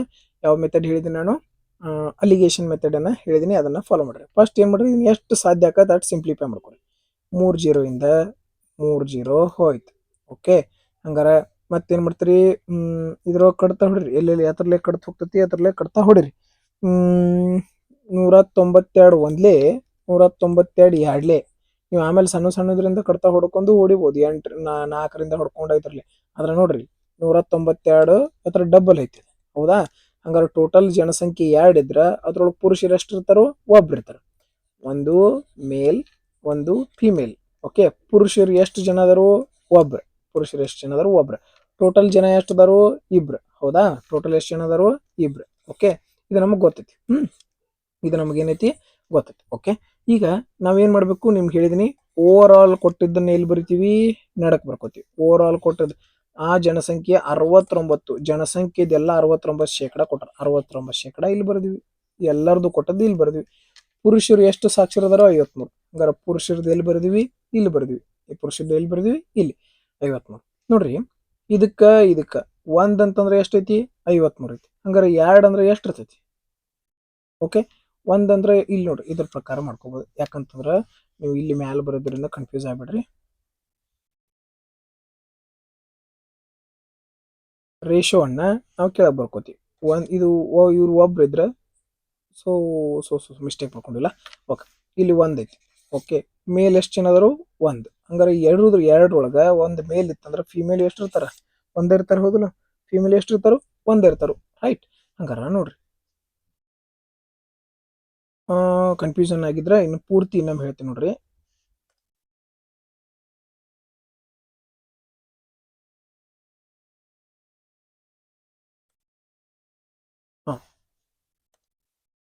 S1: ಯಾವ ಮೆಥಡ್ ಹೇಳಿದ್ದೀನಿ ನಾನು, ಅಲಿಗೇಷನ್ ಮೆಥಡ್ ಅನ್ನ ಹೇಳಿದೀನಿ, ಅದನ್ನ ಫಾಲೋ ಮಾಡ್ರಿ. ಫಸ್ಟ್ ಏನ್ ಮಾಡ್ರಿ, ಎಷ್ಟು ಸಾಧ್ಯ ಆಗತ್ತೆ ಅಷ್ಟು ಸಿಂಪ್ಲಿಫೈ ಮಾಡ್ಕೊರಿ. 3 0 ಇಂದ 3 0 ಹೋಯ್ತು. ಓಕೆ. ಹಂಗಾರೆ ಮತ್ತೇನ್ ಮಾಡ್ತೀರಿ, ಇದ್ರೊಳಗೆ ಕಡ್ತಾ ಹೊಡ್ರಿ. ಎಲ್ಲೆಲ್ಲಿ ಯಾತ್ರಲ್ಲೇ ಕಡ್ತಾ ಹೋಗ್ತೈತಿ ಅದ್ರಲ್ಲೇ ಕಡ್ತಾ ಹೊಡಿರಿ. 192 ಒಂದ್ಲೇ, 192 ಎರಡ್ಲೇ. ನೀವು ಆಮೇಲೆ ಸಣ್ಣ ಸಣ್ಣದ್ರಿಂದ ಕಡ್ತಾ ಹೊಡ್ಕೊಂಡು ಹೊಡಿಬೋದು. 4ರಿಂದ ಹೊಡ್ಕೊಂಡು ಐದ್ರಲ್ಲಿ. ಆದ್ರೆ ನೋಡ್ರಿ 192 ಅದ್ರ ಡಬಲ್ ಐತಿ. ಹೌದಾ. ಹಂಗಾರೆ ಟೋಟಲ್ ಜನಸಂಖ್ಯೆ 2 ಇದ್ರ ಅದ್ರೊಳಗೆ ಪುರುಷರು ಎಷ್ಟು ಇರ್ತಾರೋ, ಒಬ್ರು ಇರ್ತಾರೆ. ಒಂದು ಮೇಲ್, ಒಂದು ಫಿಮೇಲ್. ಓಕೆ. ಪುರುಷರು ಎಷ್ಟು ಜನ ಅದಾರು, ಒಬ್ರು. ಪುರುಷರು ಎಷ್ಟು ಜನ ಅದಾರು, ಒಬ್ರು. ಟೋಟಲ್ ಜನ ಎಷ್ಟು ಅದಾರು, ಇಬ್ರು. ಹೌದಾ. ಟೋಟಲ್ ಎಷ್ಟು ಜನ ಅದಾರು, ಇಬ್ರು. ಓಕೆ. ಇದು ನಮಗೆ ಗೊತ್ತೈತಿ. ಇದು ನಮಗೇನೈತಿ, ಗೊತ್ತೈತಿ. ಓಕೆ. ಈಗ ನಾವೇನ್ ಮಾಡ್ಬೇಕು, ನಿಮ್ಗೆ ಹೇಳಿದೀನಿ. ಓವರ್ ಆಲ್ ಕೊಟ್ಟಿದ್ದನ್ನ ಎಲ್ಲಿ ಬರಿತೀವಿ, ನಡಕ್ ಬರ್ಕೋತೀವಿ. ಓವರ್ ಆಲ್ ಕೊಟ್ಟದ್ದು ಆ ಜನಸಂಖ್ಯೆ 69. ಜನಸಂಖ್ಯೆದೆಲ್ಲ 69% ಕೊಟ್ಟಾರ. 69% ಇಲ್ಲಿ ಬರ್ದಿವಿ. ಎಲ್ಲರದು ಕೊಟ್ಟದ್ದು ಇಲ್ಲಿ ಬರ್ದಿವಿ. ಪುರುಷರು ಎಷ್ಟು ಸಾಕ್ಷರದಾರೋ 53. ಹಂಗಾರೆ ಪುರುಷರದ್ದು ಎಲ್ಲಿ ಬರ್ದಿವಿ, ಇಲ್ಲಿ ಬರ್ದಿವಿ. ಪುರುಷರದ್ದು ಎಲ್ಲಿ ಬರ್ದಿವಿ, ಇಲ್ಲಿ 53. ನೋಡ್ರಿ, ಇದಕ್ಕ 1 ಅಂತಂದ್ರೆ ಎಷ್ಟೈತಿ, 53 ಐತಿ. ಹಂಗಾರೆ 2 ಅಂದ್ರೆ ಎಷ್ಟು ಇರ್ತೈತಿ. ಓಕೆ. 1 ಅಂದ್ರೆ ಇಲ್ಲಿ ನೋಡ್ರಿ, ಇದ್ರ ಪ್ರಕಾರ ಮಾಡ್ಕೋಬಹುದು. ಯಾಕಂತಂದ್ರ ನೀವು ಇಲ್ಲಿ ಮ್ಯಾಲ ಬರೋದ್ರಿಂದ ಕನ್ಫ್ಯೂಸ್ ಆಗ್ಬೇಡ್ರಿ. ರೇಷೋವನ್ನ ನಾವು ಕೆಳಗೆ ಬರ್ಕೋತೀವಿ. ಇದು ಇವ್ರು ಒಬ್ರು ಇದ್ರೆ ಸೊ ಮಿಸ್ಟೇಕ್ ಮಾಡ್ಕೊಂಡಿಲ್ಲ. ಓಕೆ. ಇಲ್ಲಿ 1 ಐತಿ. ಓಕೆ. ಮೇಲ್ ಎಷ್ಟು ಜನ ಅದಾರು ಒಂದು. ಹಂಗಾರೆ ಎರಡರೊಳಗ ಒಂದು ಮೇಲ್ ಇತ್ತಂದ್ರೆ ಫಿಮೇಲ್ ಎಷ್ಟು ಇರ್ತಾರ, ಒಂದೇ ಇರ್ತಾರ ಹೌದಲ್ಲ. ಫಿಮೇಲ್ ಎಷ್ಟು ಇರ್ತಾರು, ಒಂದೇ ಇರ್ತಾರು. ರೈಟ್. ಹಂಗಾರ ನೋಡ್ರಿ, ಕನ್ಫ್ಯೂಷನ್ ಆಗಿದ್ರೆ ಇನ್ನು ಪೂರ್ತಿ ಇನ್ನೊಮ್ಮೆ ಹೇಳ್ತೀನಿ ನೋಡ್ರಿ.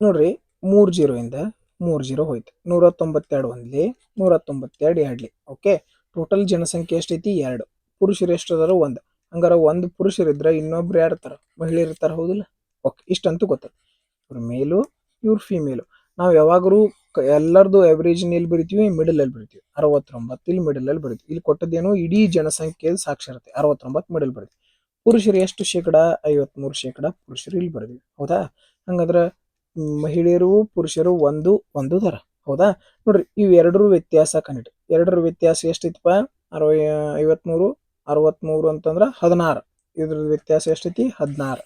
S1: ನೋಡ್ರಿ, 3 ಇಂದ 3 ಹೋಯ್ತು, 192 ಒಂದ್ಲಿ, 192 ಎರಡ್ಲಿ. ಓಕೆ, ಟೋಟಲ್ ಜನಸಂಖ್ಯೆ ಎಷ್ಟೈತಿ, 2. ಪುರುಷರು ಎಷ್ಟು ಅದಾರ, 1. ಹಂಗಾರ ಒಂದು ಪುರುಷರಿದ್ರೆ ಇನ್ನೊಬ್ರು ಯಾರು ಇರ್ತಾರ, ಮಹಿಳೆಯರು ಇರ್ತಾರ ಹೌದಿಲ್ಲ. ಓಕೆ, ಇಷ್ಟಂತೂ ಗೊತ್ತ. ಇವ್ರ ಮೇಲು, ಇವ್ರ ಫಿಮೇಲು. ನಾವು ಯಾವಾಗಲೂ ಎಲ್ಲರದು ಅವರೇಜ್ ಎಲ್ಲಿ ಬರಿತೀವಿ, ಮಿಡಲ್ ಅಲ್ಲಿ ಬರಿತೀವಿ. 69 ಇಲ್ಲಿ ಮಿಡಲ್ ಅಲ್ಲಿ ಬರಿತೀವಿ. ಇಲ್ಲಿ ಕೊಟ್ಟದ್ದೇನು, ಇಡೀ ಜನಸಂಖ್ಯೆ ಸಾಕ್ಷರತೆ 69 ಮಿಡಲ್ ಬರಿತೀವಿ. ಪುರುಷರು ಎಷ್ಟು ಶೇಕಡ, 53% ಪುರುಷರು ಇಲ್ಲಿ ಬರ್ತೀವಿ. ಹೌದಾ. ಹಂಗಂದ್ರ ಮಹಿಳೆಯರು ಪುರುಷರು ಒಂದು ತರ. ಹೌದಾ. ನೋಡ್ರಿ, ಇವ್ ಎರಡರ ವ್ಯತ್ಯಾಸ ಕಂಡಿಡ್ರಿ. ಎರಡರ ವ್ಯತ್ಯಾಸ ಎಷ್ಟೈತಿಪ್ಪ, 53 ಅಂತಂದ್ರ 16. ಇದ್ರ ವ್ಯತ್ಯಾಸ ಎಷ್ಟೈತಿ, 16.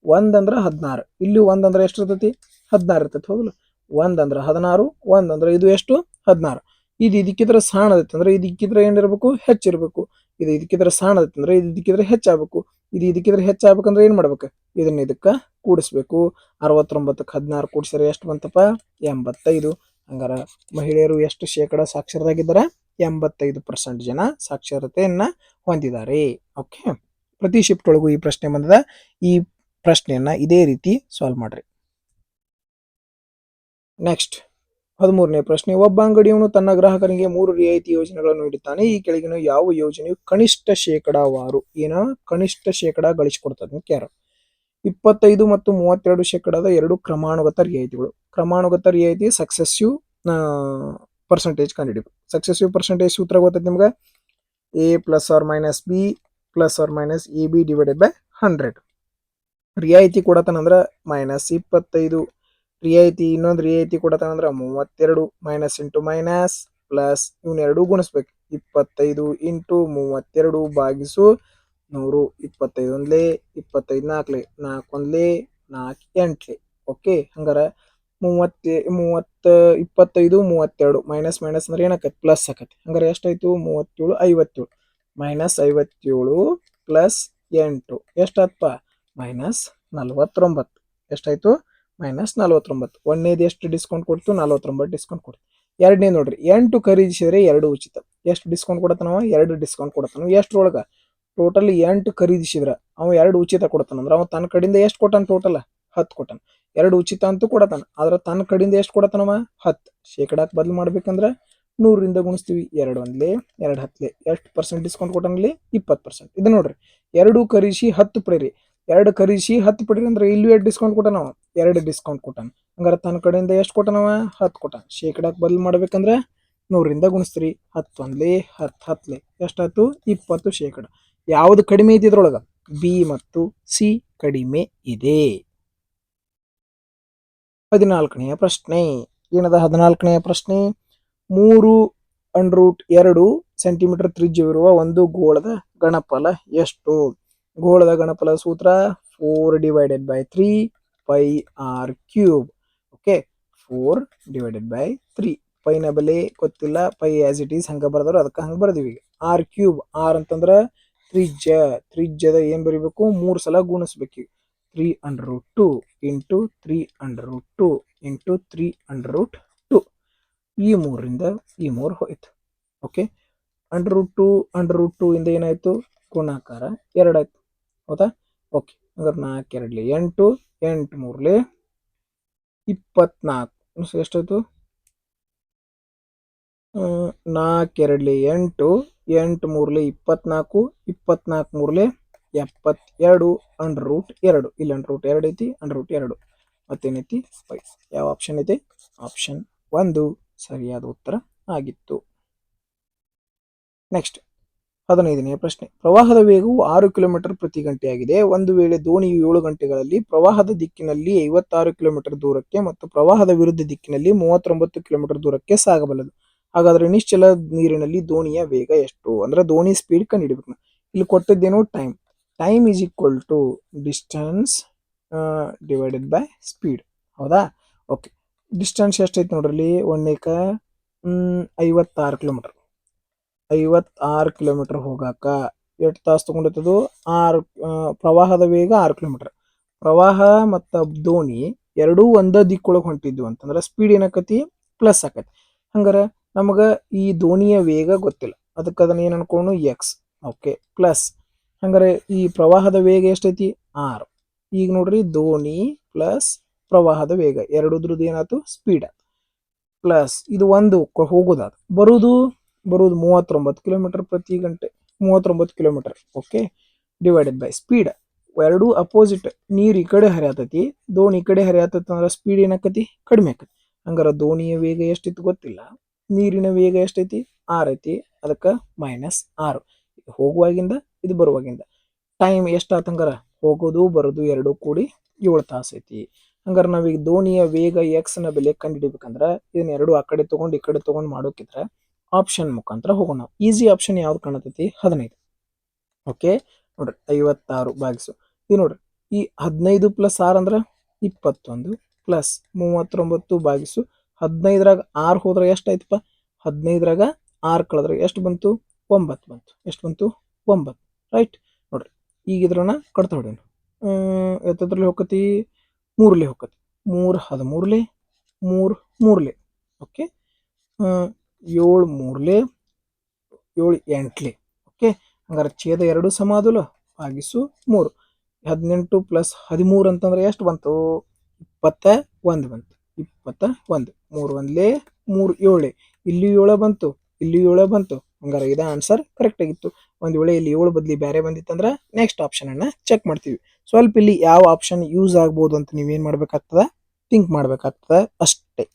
S1: ಒಂದಂದ್ರ 16. ಇಲ್ಲಿ ಒಂದಂದ್ರ ಎಷ್ಟು ಇರ್ತೈತಿ, 16 ಇರ್ತೈತಿ ಹೌದಲ್ಲ. ಒಂದಂದ್ರ 16, ಒಂದಂದ್ರ ಇದು ಎಷ್ಟು, 16. ಇದು ಇದಕ್ಕಿದ್ರೆ ಸಾಣದೈತಿ ಅಂದ್ರೆ ಇದಕ್ಕಿದ್ರೆ ಏನಿರ್ಬೇಕು, ಹೆಚ್ಚಿರ್ಬೇಕು. ಇದು ಇದಕ್ಕಿದ್ರೆ ಸಾಣದೈತಿ ಅಂದ್ರೆ ಇದಕ್ಕಿದ್ರೆ ಹೆಚ್ಚಾಗಬೇಕು. ಇದು ಇದಕ್ಕಿದ್ರೆ ಹೆಚ್ಚಾಗ್ಬೇಕಂದ್ರೆ ಏನ್ ಮಾಡ್ಬೇಕು, ಇದನ್ನ ಇದಕ್ಕ ಕೂಡಿಸ್ಬೇಕು. 69ಕ್ಕೆ 16 ಕೂಡಿಸಿದ್ರೆ ಎಷ್ಟು ಬಂತಪ್ಪ, 85. ಹಂಗಾರ ಮಹಿಳೆಯರು ಎಷ್ಟು ಶೇಕಡ ಸಾಕ್ಷರರಾಗಿದ್ದಾರೆ, 85% ಜನ ಸಾಕ್ಷರತೆಯನ್ನ ಹೊಂದಿದ್ದಾರೆ. ಓಕೆ, ಪ್ರತಿ ಶಿಫ್ಟ್ ಒಳಗೂ ಈ ಪ್ರಶ್ನೆ ಬಂದದ. ಈ ಪ್ರಶ್ನೆಯನ್ನ ಇದೇ ರೀತಿ ಸಾಲ್ವ್ ಮಾಡ್ರಿ. ನೆಕ್ಸ್ಟ್ 13ನೇ ಪ್ರಶ್ನೆ. ಒಬ್ಬ ಅಂಗಡಿಯವನು ತನ್ನ ಗ್ರಾಹಕರಿಗೆ 3 ರಿಯಾಯಿತಿ ಯೋಜನೆಗಳನ್ನು ನೀಡುತ್ತಾನೆ. ಈ ಕೆಳಗಿನ ಯಾವ ಯೋಜನೆಯು ಕನಿಷ್ಠ ಶೇಕಡಾವಾರು ಕನಿಷ್ಠ ಶೇಕಡ ಗಳಿಸಿಕೊಡ್ತದೆ ಕ್ಯಾರ. 25 ಮತ್ತು 32% ಎರಡು ಕ್ರಮಾನುಗತ ರಿಯಾಯಿತಿಗಳು. ಕ್ರಮಾನುಗತ ರಿಯಾಯಿತಿ ಸಕ್ಸೆಸಿವ್ ಪರ್ಸೆಂಟೇಜ್ ಕಂಡುಹಿಡಿಬೇಕು. ಸಕ್ಸೆಸಿವ್ ಪರ್ಸೆಂಟೇಜ್ ಸೂತ್ರ ಗೊತ್ತೈತಿ ನಿಮ್ಗೆ, A ± B ± AB divided by 100. ರಿಯಾಯಿತಿ ಕೊಡತಾನಂದ್ರ -25. ರಿಯಾಯಿತಿ ಇನ್ನೊಂದು ರಿಯಾಯಿತಿ ಕೊಡತಾನಂದ್ರ 32 ಮೈನಸ್ ಇಂಟು ಮೈನಸ್ ಪ್ಲಸ್ ಇವನ್ನೆರಡು ಗುಣಿಸ್ಬೇಕು. 25 ಇಂಟು 32 ಭಾಗಿಸು 100. 25 ಒಂದ್ಲೆ 25 ನಾಲ್ಕಲೆ 4 ಒಂದ್ಲೆ 4 8ಲೆ. ಓಕೆ, ಹಂಗಾರ 25 32 ಮೈನಸ್ ಮೈನಸ್ ಅಂದ್ರೆ ಏನಾಕತಿ, ಪ್ಲಸ್ ಆಕತಿ. ಹಂಗಾರೆ ಎಷ್ಟಾಯ್ತು, 37 57 ಮೈನಸ್ 57 ಪ್ಲಸ್ 8 ಎಷ್ಟಾತ್ಪ, -49. ಎಷ್ಟಾಯ್ತು, -49. ಒಂದನೇದು ಎಷ್ಟು ಡಿಸ್ಕೌಂಟ್ ಕೊಡ್ತು, 49 ಡಿಸ್ಕೌಂಟ್ ಕೊಡ್ತು. ಎರಡನೇ ನೋಡ್ರಿ, 8 ಖರೀದಿಸಿದ್ರೆ 2 ಉಚಿತ. ಎಷ್ಟು ಡಿಸ್ಕೌಂಟ್ ಕೊಡತಾನವ, 2 ಡಿಸ್ಕೌಂಟ್ ಕೊಡತಾನ. ಎಷ್ಟ್ರೊಳಗ, ಟೋಟಲ್ 8 ಖರೀದಿಸಿದ್ರ ಅವ 2 ಉಚಿತ ಕೊಡತಾನಂದ್ರ ಅವ ತನ್ನ ಕಡೆಯಿಂದ ಎಷ್ಟು ಕೊಟ್ಟಾನ, ಟೋಟಲ್ 10 ಕೊಟ್ಟಾನ. 2 ಉಚಿತ ಅಂತೂ ಕೊಡತಾನ, ಆದ್ರ ತನ್ನ ಕಡೆಯಿಂದ ಎಷ್ಟು ಕೊಡತಾನವ, 10. ಶೇಕಡಾಕ್ ಬದಲು ಮಾಡ್ಬೇಕಂದ್ರ 100ರಿಂದ ಗುಣಿಸ್ತೀವಿ. 2 ಒಂದ್ಲೆ 2 ಹತ್ಲೆ. ಎಷ್ಟು ಪರ್ಸೆಂಟ್ ಡಿಸ್ಕೌಂಟ್ ಕೊಟ್ಟಾನಲ್ಲಿ, 20%. ಇದು ನೋಡ್ರಿ, 2 ಖರೀದಿಸಿ 10 ಪಡೀರಿ. 2 ಖರೀದಿಸಿ 10 ಪಡೀರಿ ಅಂದ್ರೆ ಇಲ್ಲಿ ಎಷ್ಟು ಡಿಸ್ಕೌಂಟ್ ಕೊಟ್ಟಾನವ, 2 ಡಿಸ್ಕೌಂಟ್ ಕೊಟ್ಟಾನ. ಹಂಗಾರೆ ತನ್ನ ಕಡೆಯಿಂದ ಎಷ್ಟು ಕೊಟ್ಟಾನವ, 10 ಕೊಟ್ಟಾನ. ಶೇಕಡಾಕ್ ಬದಲು ಮಾಡ್ಬೇಕಂದ್ರೆ 100ರಿಂದ ಗುಣಿಸ್ತೀರಿ. 10 ಒಂದ್ಲೆ 10 ಹತ್ಲೆ. ಎಷ್ಟಾಯ್ತು, 20%. ಯಾವ್ದು ಕಡಿಮೆ ಐತಿ ಇದ್ರೊಳಗ, ಬಿ ಮತ್ತು ಸಿ ಕಡಿಮೆ ಇದೆ. 14ನೆಯ ಪ್ರಶ್ನೆ ಏನದ, 14ನೆಯ ಪ್ರಶ್ನೆ. 3√2 ಸೆಂಟಿಮೀಟರ್ ತ್ರಿಜ್ಯವಿರುವ ಒಂದು ಗೋಳದ ಗಣಪಲ ಎಷ್ಟು. ಗೋಳದ ಗಣಪಲ ಸೂತ್ರ 4/3 πr³. ಓಕೆ, 4/3. ಪೈನ ಬೆಲೆ ಗೊತ್ತಿಲ್ಲ, ಪೈ ಆಸ್ ಇಟ್ ಈಸ್ ಹಂಗ ಬರ್ದಾರ, ಅದಕ್ಕೆ ಹಂಗ ಬರ್ದಿವಿ. r³ ಆರ್ ಅಂತಂದ್ರ ತ್ರಿಜ್ಯದ ಏನ್ ಬರಿಬೇಕು, 3 ಸಲ ಗುಣಿಸ್ಬೇಕು. 3√2 ಇಂಟು 3√2 ಇಂಟು 3√2. ಈ 3ರಿಂದ ಈ 3 ಹೋಯ್ತು. ಓಕೆ, √2 ಇಂದ ಏನಾಯ್ತು, ಗುಣಾಕಾರ 2 ಆಯ್ತು. ಹೌದಾ. ಓಕೆ, ಹಂಗಾರೆ 4 2 8, 8 3 24. ಎಷ್ಟಾಯ್ತು, 4 2 8, 8 3 24, 24 3 72 √2. ಇಲ್ಲಿ √2 ಐತಿ, √2 ಮತ್ತೇನೈತಿ, ಪೈ. ಯಾವ ಆಪ್ಷನ್ ಐತಿ, ಆಪ್ಷನ್ 1 ಸರಿಯಾದ ಉತ್ತರ ಆಗಿತ್ತು. ನೆಕ್ಸ್ಟ್ 15ನೆಯ ಪ್ರಶ್ನೆ. ಪ್ರವಾಹದ ವೇಗವು 6 ಕಿಲೋಮೀಟರ್ ಪ್ರತಿ ಗಂಟೆ ಆಗಿದೆ. ಒಂದು ವೇಳೆ ದೋಣಿಯು 7 ಗಂಟೆಗಳಲ್ಲಿ ಪ್ರವಾಹದ ದಿಕ್ಕಿನಲ್ಲಿ 56 ಕಿಲೋಮೀಟರ್ ದೂರಕ್ಕೆ ಮತ್ತು ಪ್ರವಾಹದ ವಿರುದ್ಧ ದಿಕ್ಕಿನಲ್ಲಿ 39 ಕಿಲೋಮೀಟರ್ ದೂರಕ್ಕೆ ಸಾಗಬಲ್ಲದು. ಹಾಗಾದ್ರೆ ನಿಶ್ಚಲ ನೀರಿನಲ್ಲಿ ದೋಣಿಯ ವೇಗ ಎಷ್ಟು, ಅಂದ್ರೆ ದೋಣಿ ಸ್ಪೀಡ್ ಕಂಡುಹಿಡಿಬೇಕು. ಇಲ್ಲಿ ಕೊಟ್ಟಿದ್ದೇನು, time. Time is equal to distance divided by speed. ಹೌದಾ. ಓಕೆ, ಡಿಸ್ಟೆನ್ಸ್ ಎಷ್ಟೈತಿ ನೋಡ್ರಿ, 1 ನೇಕ 56 ಕಿಲೋಮೀಟರ್. 56 ಕಿಲೋಮೀಟರ್ ಹೋಗಾಕ ಎಷ್ಟು ತಾಸು ತಗೊಂಡಿರ್ತದು? ಪ್ರವಾಹದ ವೇಗ 6 ಕಿಲೋಮೀಟರ್. ಪ್ರವಾಹ ಮತ್ತು ದೋಣಿ ಎರಡೂ ಒಂದ ದಿಕ್ಕೊಳಗೆ ಹೊಂಟಿದ್ವು ಅಂತಂದ್ರೆ ಸ್ಪೀಡ್ ಏನಾಕತಿ? ಪ್ಲಸ್ ಆಕತಿ. ಹಂಗಾರೆ ನಮಗೆ ಈ ದೋಣಿಯ ವೇಗ ಗೊತ್ತಿಲ್ಲ, ಅದಕ್ಕೆ ಅದನ್ನ ಏನು ಅನ್ಕೊಂಡು ಎಕ್ಸ್. ಓಕೆ, ಪ್ಲಸ್ ಹಂಗಾರೆ ಈ ಪ್ರವಾಹದ ವೇಗ ಎಷ್ಟೈತಿ? 6. ಈಗ ನೋಡ್ರಿ, ದೋಣಿ ಪ್ಲಸ್ ಪ್ರವಾಹದ ವೇಗ ಎರಡುದ್ರದ್ದು ಏನಾಯ್ತು? ಸ್ಪೀಡ್. ಪ್ಲಸ್ ಇದು ಒಂದು ಹೋಗೋದಾದ ಬರುವುದು 39 ಕಿಲೋಮೀಟರ್ ಪ್ರತಿ ಗಂಟೆ. 39 kilometre. Okay, divided by speed. ಎರಡೂ ಅಪೋಸಿಟ್. ನೀರು ಈ ಕಡೆ ಹರಿಯಾತೈತಿ, ದೋಣಿ ಈ ಕಡೆ ಹರಿಯಾತೈತಿ ಅಂದ್ರೆ ಸ್ಪೀಡ್ ಏನಾಕತಿ? ಕಡಿಮೆ ಆಕತಿ. ಹಂಗಾರೆ ದೋಣಿಯ ವೇಗ ಎಷ್ಟಿತ್ತು ಗೊತ್ತಿಲ್ಲ, ನೀರಿನ ವೇಗ ಎಷ್ಟೈತಿ? 6 ಐತಿ, ಅದಕ್ಕೆ -6. ಹೋಗುವಾಗಿಂದ ಇದು ಬರುವಾಗಿಂದ ಟೈಮ್ ಎಷ್ಟಾತ? ಹಂಗಾರ ಹೋಗೋದು ಬರೋದು ಎರಡೂ ಕೂಡಿ 7 ತಾಸು ಐತಿ. ಹಂಗಾರೆ ನಾವೀಗ ದೋಣಿಯ ವೇಗ ಎಕ್ಸ್ ನ ಬೆಲೆ ಕಂಡುಹಿಡಿಬೇಕಂದ್ರೆ ಇದನ್ನ ಎರಡು ಆ ಕಡೆ ತಗೊಂಡು ಈ ಕಡೆ ತಗೊಂಡು ಮಾಡೋಕಿದ್ರೆ ಆಪ್ಷನ್ ಮುಖಾಂತರ ಹೋಗೋಣ. ಈಸಿ ಆಪ್ಷನ್ ಯಾವ್ದು ಕಾಣತೈತಿ? 15. ಓಕೆ, ನೋಡ್ರಿ 56 ಭಾಗಿಸು ಇದು ನೋಡ್ರಿ, ಈ 15 + 6 ಅಂದ್ರೆ 21 ಪ್ಲಸ್ 39 ಭಾಗಿಸು 15ರಾಗ 6 ಹೋದ್ರೆ ಎಷ್ಟು ಆಯ್ತಪ್ಪ? 15ರಾಗ 6 ಕಳೆದ್ರೆ ಎಷ್ಟು ಬಂತು? 9 ಬಂತು. ಎಷ್ಟು ಬಂತು? 9. ರೈಟ್. ನೋಡ್ರಿ, ಈಗ ಇದ್ರನ್ನ ಕಟ್ತಾ ಹೊಡೋಣ. ಎತ್ತದ್ರಲ್ಲಿ ಹೋಗತಿ? 3ಲೆ ಹೋಗತಿ. 3 13ಲೆ, 3 3ಲೆ. ಓಕೆ, 7 3ಲೆ, 7 8ಲೆ. ಓಕೆ, ಹಂಗಾರೆ ಛೇದ ಎರಡು ಸಮ ಆದಲ್ಲ, ಭಾಗಿಸು 3. 18 + 13 ಅಂತಂದ್ರೆ ಎಷ್ಟು ಬಂತು? 21 ಬಂತು. 21. 3 1ಲೆ, 3 7ಲೆ. ಇಲ್ಲಿ 7 ಬಂತು, ಇಲ್ಲಿ 7 ಬಂತು. ಹಂಗಾರೆ ಇದ ಆನ್ಸರ್ ಕರೆಕ್ಟ್ ಆಗಿತ್ತು. ಒಂದ್ ವೇಳೆ ಇಲ್ಲಿ 7 ಬದಲಿ ಬೇರೆ ಬಂದಿತ್ತಂದ್ರೆ ನೆಕ್ಸ್ಟ್ ಆಪ್ಷನ್ ಅನ್ನ ಚೆಕ್ ಮಾಡ್ತೀವಿ. ಸ್ವಲ್ಪ ಇಲ್ಲಿ ಯಾವ ಆಪ್ಷನ್ ಯೂಸ್ ಆಗ್ಬೋದು ಅಂತ ನೀವೇನ್ ಮಾಡ್ಬೇಕಾಗ್ತದ? ಥಿಂಕ್ ಮಾಡ್ಬೇಕಾಗ್ತದ ಅಷ್ಟೇ.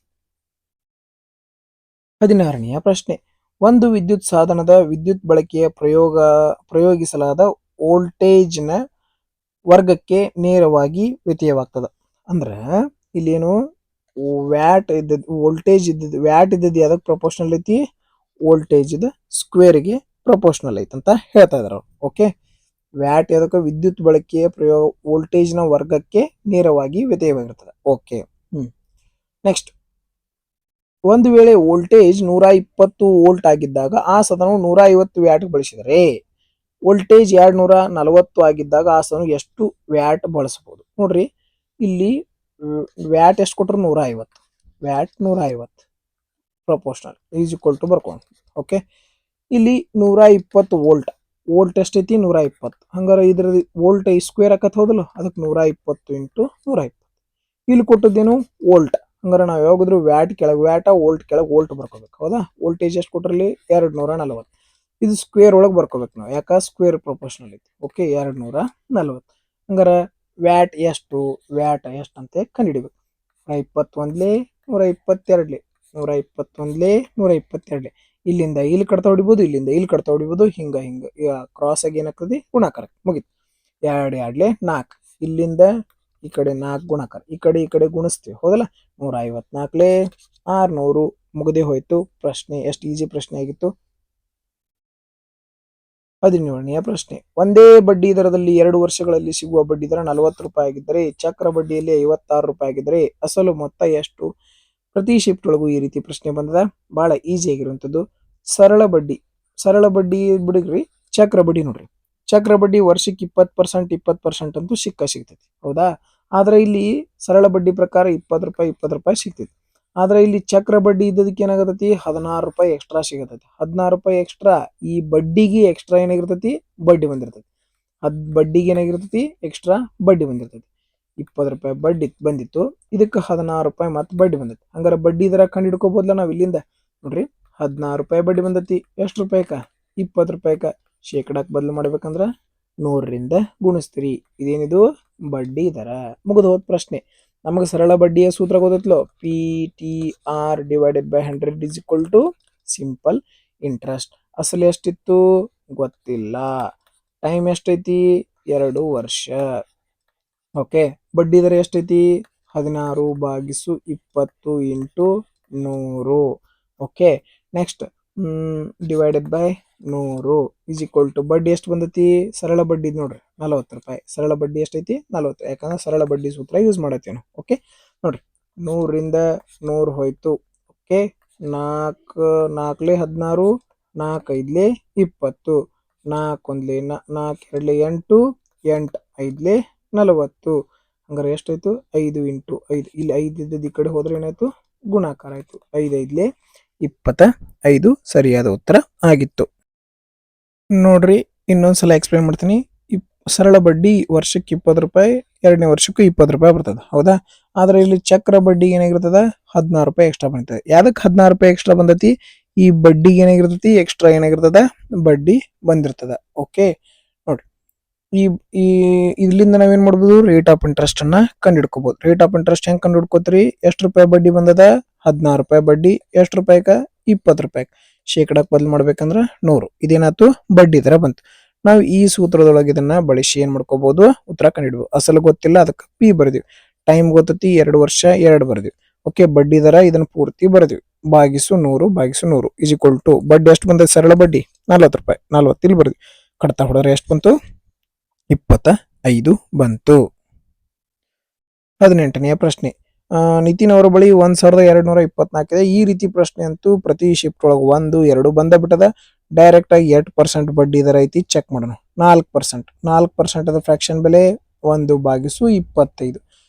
S1: 16ನೆಯ ಪ್ರಶ್ನೆ. ಒಂದು ವಿದ್ಯುತ್ ಸಾಧನದ ವಿದ್ಯುತ್ ಬಳಕೆಯ ಪ್ರಯೋಗಿಸಲಾದ ವೋಲ್ಟೇಜ್ನ ವರ್ಗಕ್ಕೆ ನೇರವಾಗಿ ವ್ಯತ್ಯಯವಾಗ್ತದ. ಅಂದ್ರೆ ಇಲ್ಲೇನು ವ್ಯಾಟ್ ಇದ್ದದ್ದು ವೋಲ್ಟೇಜ್ ಇದ್ದದ್ದು ವ್ಯಾಟ್ ಇದ್ದದ್ದು ಯಾವ್ದಕ್ಕೆ ಪ್ರಪೋರ್ಷನಲ್ ಐತಿ? ವೋಲ್ಟೇಜ್ ಸ್ಕ್ವೇರ್ಗೆ ಪ್ರಪೋರ್ಷನಲ್ ಐತಿ ಅಂತ ಹೇಳ್ತಾ ಇದಾರೆ. ಓಕೆ, ವ್ಯಾಟ್ ಯಾವ್ದಕ್ಕೆ? ವಿದ್ಯುತ್ ಬಳಕೆಯ ವೋಲ್ಟೇಜ್ನ ವರ್ಗಕ್ಕೆ ನೇರವಾಗಿ ವ್ಯತ್ಯಯವಾಗಿರ್ತದೆ. Okay, next. ಒಂದು ವೇಳೆ ವೋಲ್ಟೇಜ್ 120 ವೋಲ್ಟ್ ಆಗಿದ್ದಾಗ ಆ ಸಾಧನವು 150 ವ್ಯಾಟ್ ಬಳಸಿದರೆ ವೋಲ್ಟೇಜ್ 240 ಆಗಿದ್ದಾಗ ಆ ಸಾಧನ ಎಷ್ಟು ವ್ಯಾಟ್ ಬಳಸಬಹುದು? ನೋಡ್ರಿ, ಇಲ್ಲಿ ವ್ಯಾಟ್ ಎಷ್ಟು ಕೊಟ್ಟರು? 150. Watt 150 proportional is equal to ಬರ್ಕೊಂಡು. ಓಕೆ, ಇಲ್ಲಿ 120 ವೋಲ್ಟ್. ವೋಲ್ಟ್ ಎಷ್ಟೈತಿ? 120. ಹಂಗಾರೆ ಇದ್ರ ವೋಲ್ಟ್ ಸ್ಕ್ವೇರ್ ಆಕತ್ ಹೌದಲ್ಲ, ಅದಕ್ಕೆ 120 × 120. ಇಲ್ಲಿ ಕೊಟ್ಟದ್ದೇನು? ವೋಲ್ಟ್. ಹಂಗಾರೆ ನಾವು ಯಾವಾಗಾದ್ರೂ ವ್ಯಾಟ್ ಕೆಳಗೆ ವ್ಯಾಟ, ವೋಲ್ಟ್ ಕೆಳಗೆ ವೋಲ್ಟ್ ಬರ್ಕೋಬೇಕು. ಹೌದಾ? ವೋಲ್ಟೇಜ್ ಎಷ್ಟು ಕೊಟ್ರಲ್ಲಿ? 240. ಇದು ಸ್ಕ್ವೇರ್ ಒಳಗೆ ಬರ್ಕೋಬೇಕು ನಾವು, ಯಾಕೆ? ಸ್ಕ್ವೇರ್ ಪ್ರಪೋರ್ಷನಲ್ ಐತಿ. ಓಕೆ, 240. ಹಂಗಾರೆ ವ್ಯಾಟ್ ಎಷ್ಟು? ವ್ಯಾಟ್ ಎಷ್ಟು ಅಂತ ಕಂಡುಹಿಡಿಬೇಕು. 121ಲೆ, 122ಲೆ, 121ಲೆ, 122ಲೆ. ಇಲ್ಲಿಂದ ಇಲ್ಲಿ ಕಡ್ತಾ ಹೊಡಿಬೋದು, ಇಲ್ಲಿಂದ ಇಲ್ಲಿ ಕಡ್ತಾ ಹೊಡಿಬೋದು. ಹಿಂಗ ಕ್ರಾಸ್ ಆಗಿ ಏನಾಗ್ತದೆ? ಗುಣಾಕಾರ. ಮುಗಿತು. 2 2ಲೆ 4. ಇಲ್ಲಿಂದ ಈ ಕಡೆ 4 ಗುಣಾಕಾರ, ಈ ಕಡೆ ಗುಣಿಸ್ತೀವಿ. ಹೌದಲ್ಲ? 154ಲೆ 600. ಮುಗದೆ ಹೋಯ್ತು ಪ್ರಶ್ನೆ. ಎಷ್ಟು ಈಸಿ ಪ್ರಶ್ನೆ ಆಗಿತ್ತು. 17ನೆಯ ಪ್ರಶ್ನೆ. ಒಂದೇ ಬಡ್ಡಿ ದರದಲ್ಲಿ 2 ವರ್ಷಗಳಲ್ಲಿ ಸಿಗುವ ಬಡ್ಡಿ ದರ 40 ರೂಪಾಯಿ ಆಗಿದ್ದರೆ ಚಕ್ರ ಬಡ್ಡಿಯಲ್ಲಿ 56 ರೂಪಾಯಿ ಆಗಿದ್ದರೆ ಅಸಲು ಮೊತ್ತ ಎಷ್ಟು? ಪ್ರತಿ ಶಿಫ್ಟ್ ಒಳಗೂ ಈ ರೀತಿ ಪ್ರಶ್ನೆ ಬಂದದ. ಬಹಳ ಈಸಿ ಆಗಿರುವಂಥದ್ದು. ಸರಳ ಬಡ್ಡಿ ಬಿಡಿಗ್ರಿ, ಚಕ್ರ ಬಡ್ಡಿ ನೋಡ್ರಿ. ಚಕ್ರ ಬಡ್ಡಿ ವರ್ಷಕ್ಕೆ 20% ಅಂತೂ ಸಿಗ್ತೈತಿ. ಹೌದಾ? ಆದ್ರೆ ಇಲ್ಲಿ ಸರಳ ಬಡ್ಡಿ ಪ್ರಕಾರ 20 ರೂಪಾಯಿ 20 ರೂಪಾಯಿ ಸಿಗ್ತೈತಿ. ಆದ್ರೆ ಇಲ್ಲಿ ಚಕ್ರ ಬಡ್ಡಿ ಇದ್ದದಕ್ಕೆ ಏನಾಗತೈತಿ? 16 ರೂಪಾಯಿ ಎಕ್ಸ್ಟ್ರಾ ಸಿಗತೈತಿ. 16 ರೂಪಾಯಿ ಎಕ್ಸ್ಟ್ರಾ. ಈ ಬಡ್ಡಿಗೆ ಎಕ್ಸ್ಟ್ರಾ ಏನಾಗಿರ್ತೈತಿ? ಬಡ್ಡಿ ಬಂದಿರ್ತೈತಿ. ಬಡ್ಡಿಗೆ ಏನಾಗಿರ್ತೈತಿ? ಎಕ್ಸ್ಟ್ರಾ ಬಡ್ಡಿ ಬಂದಿರ್ತೈತಿ. 20 ರೂಪಾಯಿ ಬಡ್ಡಿ ಬಂದಿತ್ತು, ಇದಕ್ಕೆ 16 ರೂಪಾಯಿ ಮತ್ತೆ ಬಡ್ಡಿ ಬಂದೈತಿ. ಹಂಗಾರೆ ಬಡ್ಡಿ ದರ ಕಂಡು ಹಿಡ್ಕೋಬೋದಲ್ಲ ನಾವು ಇಲ್ಲಿಂದ. ನೋಡ್ರಿ, 16 ರೂಪಾಯಿ ಬಡ್ಡಿ ಬಂದೈತಿ. ಎಷ್ಟು ರೂಪಾಯಿಕ? 20 ರೂಪಾಯಿಕ. ಶೇಕಡಾಕ್ ಬದಲು ಮಾಡ್ಬೇಕಂದ್ರ 100ರಿಂದ ಗುಣಿಸ್ತೀರಿ. ಇದೇನಿದು? ಬಡ್ಡಿ ದರ. ಮುಗಿದು ಹೋದ ಪ್ರಶ್ನೆ. ನಮಗೆ ಸರಳ ಬಡ್ಡಿಯ ಸೂತ್ರ ಗೊತ್ತೈತ್ಲೋ, PTR/100 is equal to simple interest. ಅಸಲು ಎಷ್ಟಿತ್ತು? ಗೊತ್ತಿಲ್ಲ. ಟೈಮ್ ಎಷ್ಟೈತಿ? 2 ವರ್ಷ. ಓಕೆ, ಬಡ್ಡಿ ದರ ಎಷ್ಟೈತಿ? 16/20 × 100. Okay, next divided by 100 is equal to ಬಡ್ಡಿ ಎಷ್ಟು ಬಂದೈತಿ? ಸರಳ ಬಡ್ಡಿ ನೋಡ್ರಿ 40 ರೂಪಾಯಿ. ಸರಳ ಬಡ್ಡಿ ಎಷ್ಟೈತಿ? 40. ಯಾಕಂದ್ರೆ ಸರಳ ಬಡ್ಡಿ ಸೂತ್ರ ಯೂಸ್ ಮಾಡತ್ತೇನು. ಓಕೆ, ನೋಡ್ರಿ, 100ರಿಂದ 100 ಹೋಯ್ತು. ಓಕೆ, ನಾಲ್ಕು ನಾಲ್ಕಲೆ 16, 4 5 20, 4 1 4 2 8, 8 5 40. ಹಂಗಾರೆ ಎಷ್ಟಾಯ್ತು? 5 ಇಂಟು 5. ಇಲ್ಲಿ 5 ಇದ್ದದ್ದು ಈ ಕಡೆ ಹೋದ್ರೆ ಏನಾಯ್ತು? ಗುಣಾಕಾರ ಆಯ್ತು. 5 5 25 ಸರಿಯಾದ ಉತ್ತರ ಆಗಿತ್ತು. ನೋಡ್ರಿ, ಇನ್ನೊಂದ್ಸಲ ಎಕ್ಸ್ಪ್ಲೇನ್ ಮಾಡ್ತೀನಿ. ಸರಳ ಬಡ್ಡಿ ವರ್ಷಕ್ಕೆ 20 ರೂಪಾಯಿ, ಎರಡನೇ ವರ್ಷಕ್ಕೂ 20 ರೂಪಾಯಿ ಬರ್ತದೆ, ಹೌದಾ? ಆದ್ರೆ ಇಲ್ಲಿ ಚಕ್ರ ಬಡ್ಡಿ ಏನಾಗಿರ್ತದ? 16 ರೂಪಾಯಿ ಎಕ್ಸ್ಟ್ರಾ ಬಂದಿರ್ತದೆ. ಯಾವ್ದಕ್ 16 ರೂಪಾಯಿ ಎಕ್ಸ್ಟ್ರಾ ಬಂದತಿ? ಈ ಬಡ್ಡಿಗೆ ಏನಾಗಿರ್ತತಿ? ಎಕ್ಸ್ಟ್ರಾ ಏನಾಗಿರ್ತದ? ಬಡ್ಡಿ ಬಂದಿರ್ತದ. ಓಕೆ, ನೋಡ್ರಿ, ಈ ಈ ಇದ್ರಿಂದ ನಾವೇನ್ ಮಾಡ್ಬೋದು? ರೇಟ್ ಆಫ್ ಇಂಟ್ರೆಸ್ಟ್ ಅನ್ನ ಕಂಡಿಡ್ಕೋಬಹುದು. ರೇಟ್ ಆಫ್ ಇಂಟ್ರೆಸ್ಟ್ ಹೆಂಗ್ ಕಂಡುಹಿಡ್ಕೋತೀರಿ? ಎಷ್ಟು ರೂಪಾಯಿ ಬಡ್ಡಿ ಬಂದದ? 16 ರೂಪಾಯಿ ಬಡ್ಡಿ. ಎಷ್ಟು ರೂಪಾಯಿಕ? 20 ರೂಪಾಯಿ. ಶೇಕಡಾಕ್ ಬದಲು ಮಾಡ್ಬೇಕಂದ್ರ 100. ಇದೇನಾಯ್ತು? ಬಡ್ಡಿ ದರ ಬಂತು. ನಾವು ಈ ಸೂತ್ರದೊಳಗೆ ಇದನ್ನ ಬಳಸಿ ಏನ್ ಮಾಡ್ಕೋಬಹುದು? ಉತ್ತರ ಕಂಡಿಡ್ಬೋದು. ಅಸಲು ಗೊತ್ತಿಲ್ಲ, ಅದಕ್ಕೆ ಪಿ ಬರ್ದಿವಿ. ಟೈಮ್ ಗೊತ್ತತಿ, 2 ವರ್ಷ 2 ಬರ್ದಿವಿ. ಓಕೆ, ಬಡ್ಡಿ ದರ ಇದನ್ನ ಪೂರ್ತಿ ಬರ್ದಿವಿ. ಭಾಗಿಸು 100 ಭಾಗಿಸು 100 ಇಸ್ ಈಕ್ವಲ್ ಟು ಬಡ್ಡಿ ಎಷ್ಟು ಬಂದ? ಸರಳ ಬಡ್ಡಿ 40 ರೂಪಾಯಿ. 40 ಇಲ್ಲಿ ಬರ್ದಿವಿ. ಕಡ್ತಾ ಹೊಡೆದ್ರೆ ಎಷ್ಟು ಬಂತು? 25 ಬಂತು. 18ನೆಯ ಪ್ರಶ್ನೆ. ನಿತಿನ್ ಅವರ ಬಳಿ 1224 ಇದೆ. ಈ ರೀತಿ ಪ್ರಶ್ನೆ ಅಂತೂ ಪ್ರತಿ ಶಿಫ್ಟ್ ಒಳಗೆ 1 2 ಬಂದ ಬಿಟ್ಟದ. ಡೈರೆಕ್ಟ್ ಆಗಿ 8% ಬಡ್ಡಿ ದರ ಐತಿ, ಚೆಕ್ ಮಾಡೋಣ. 4%. 4% ಅದ ಫ್ರಾಕ್ಷನ್ ಬೆಲೆ 1/25.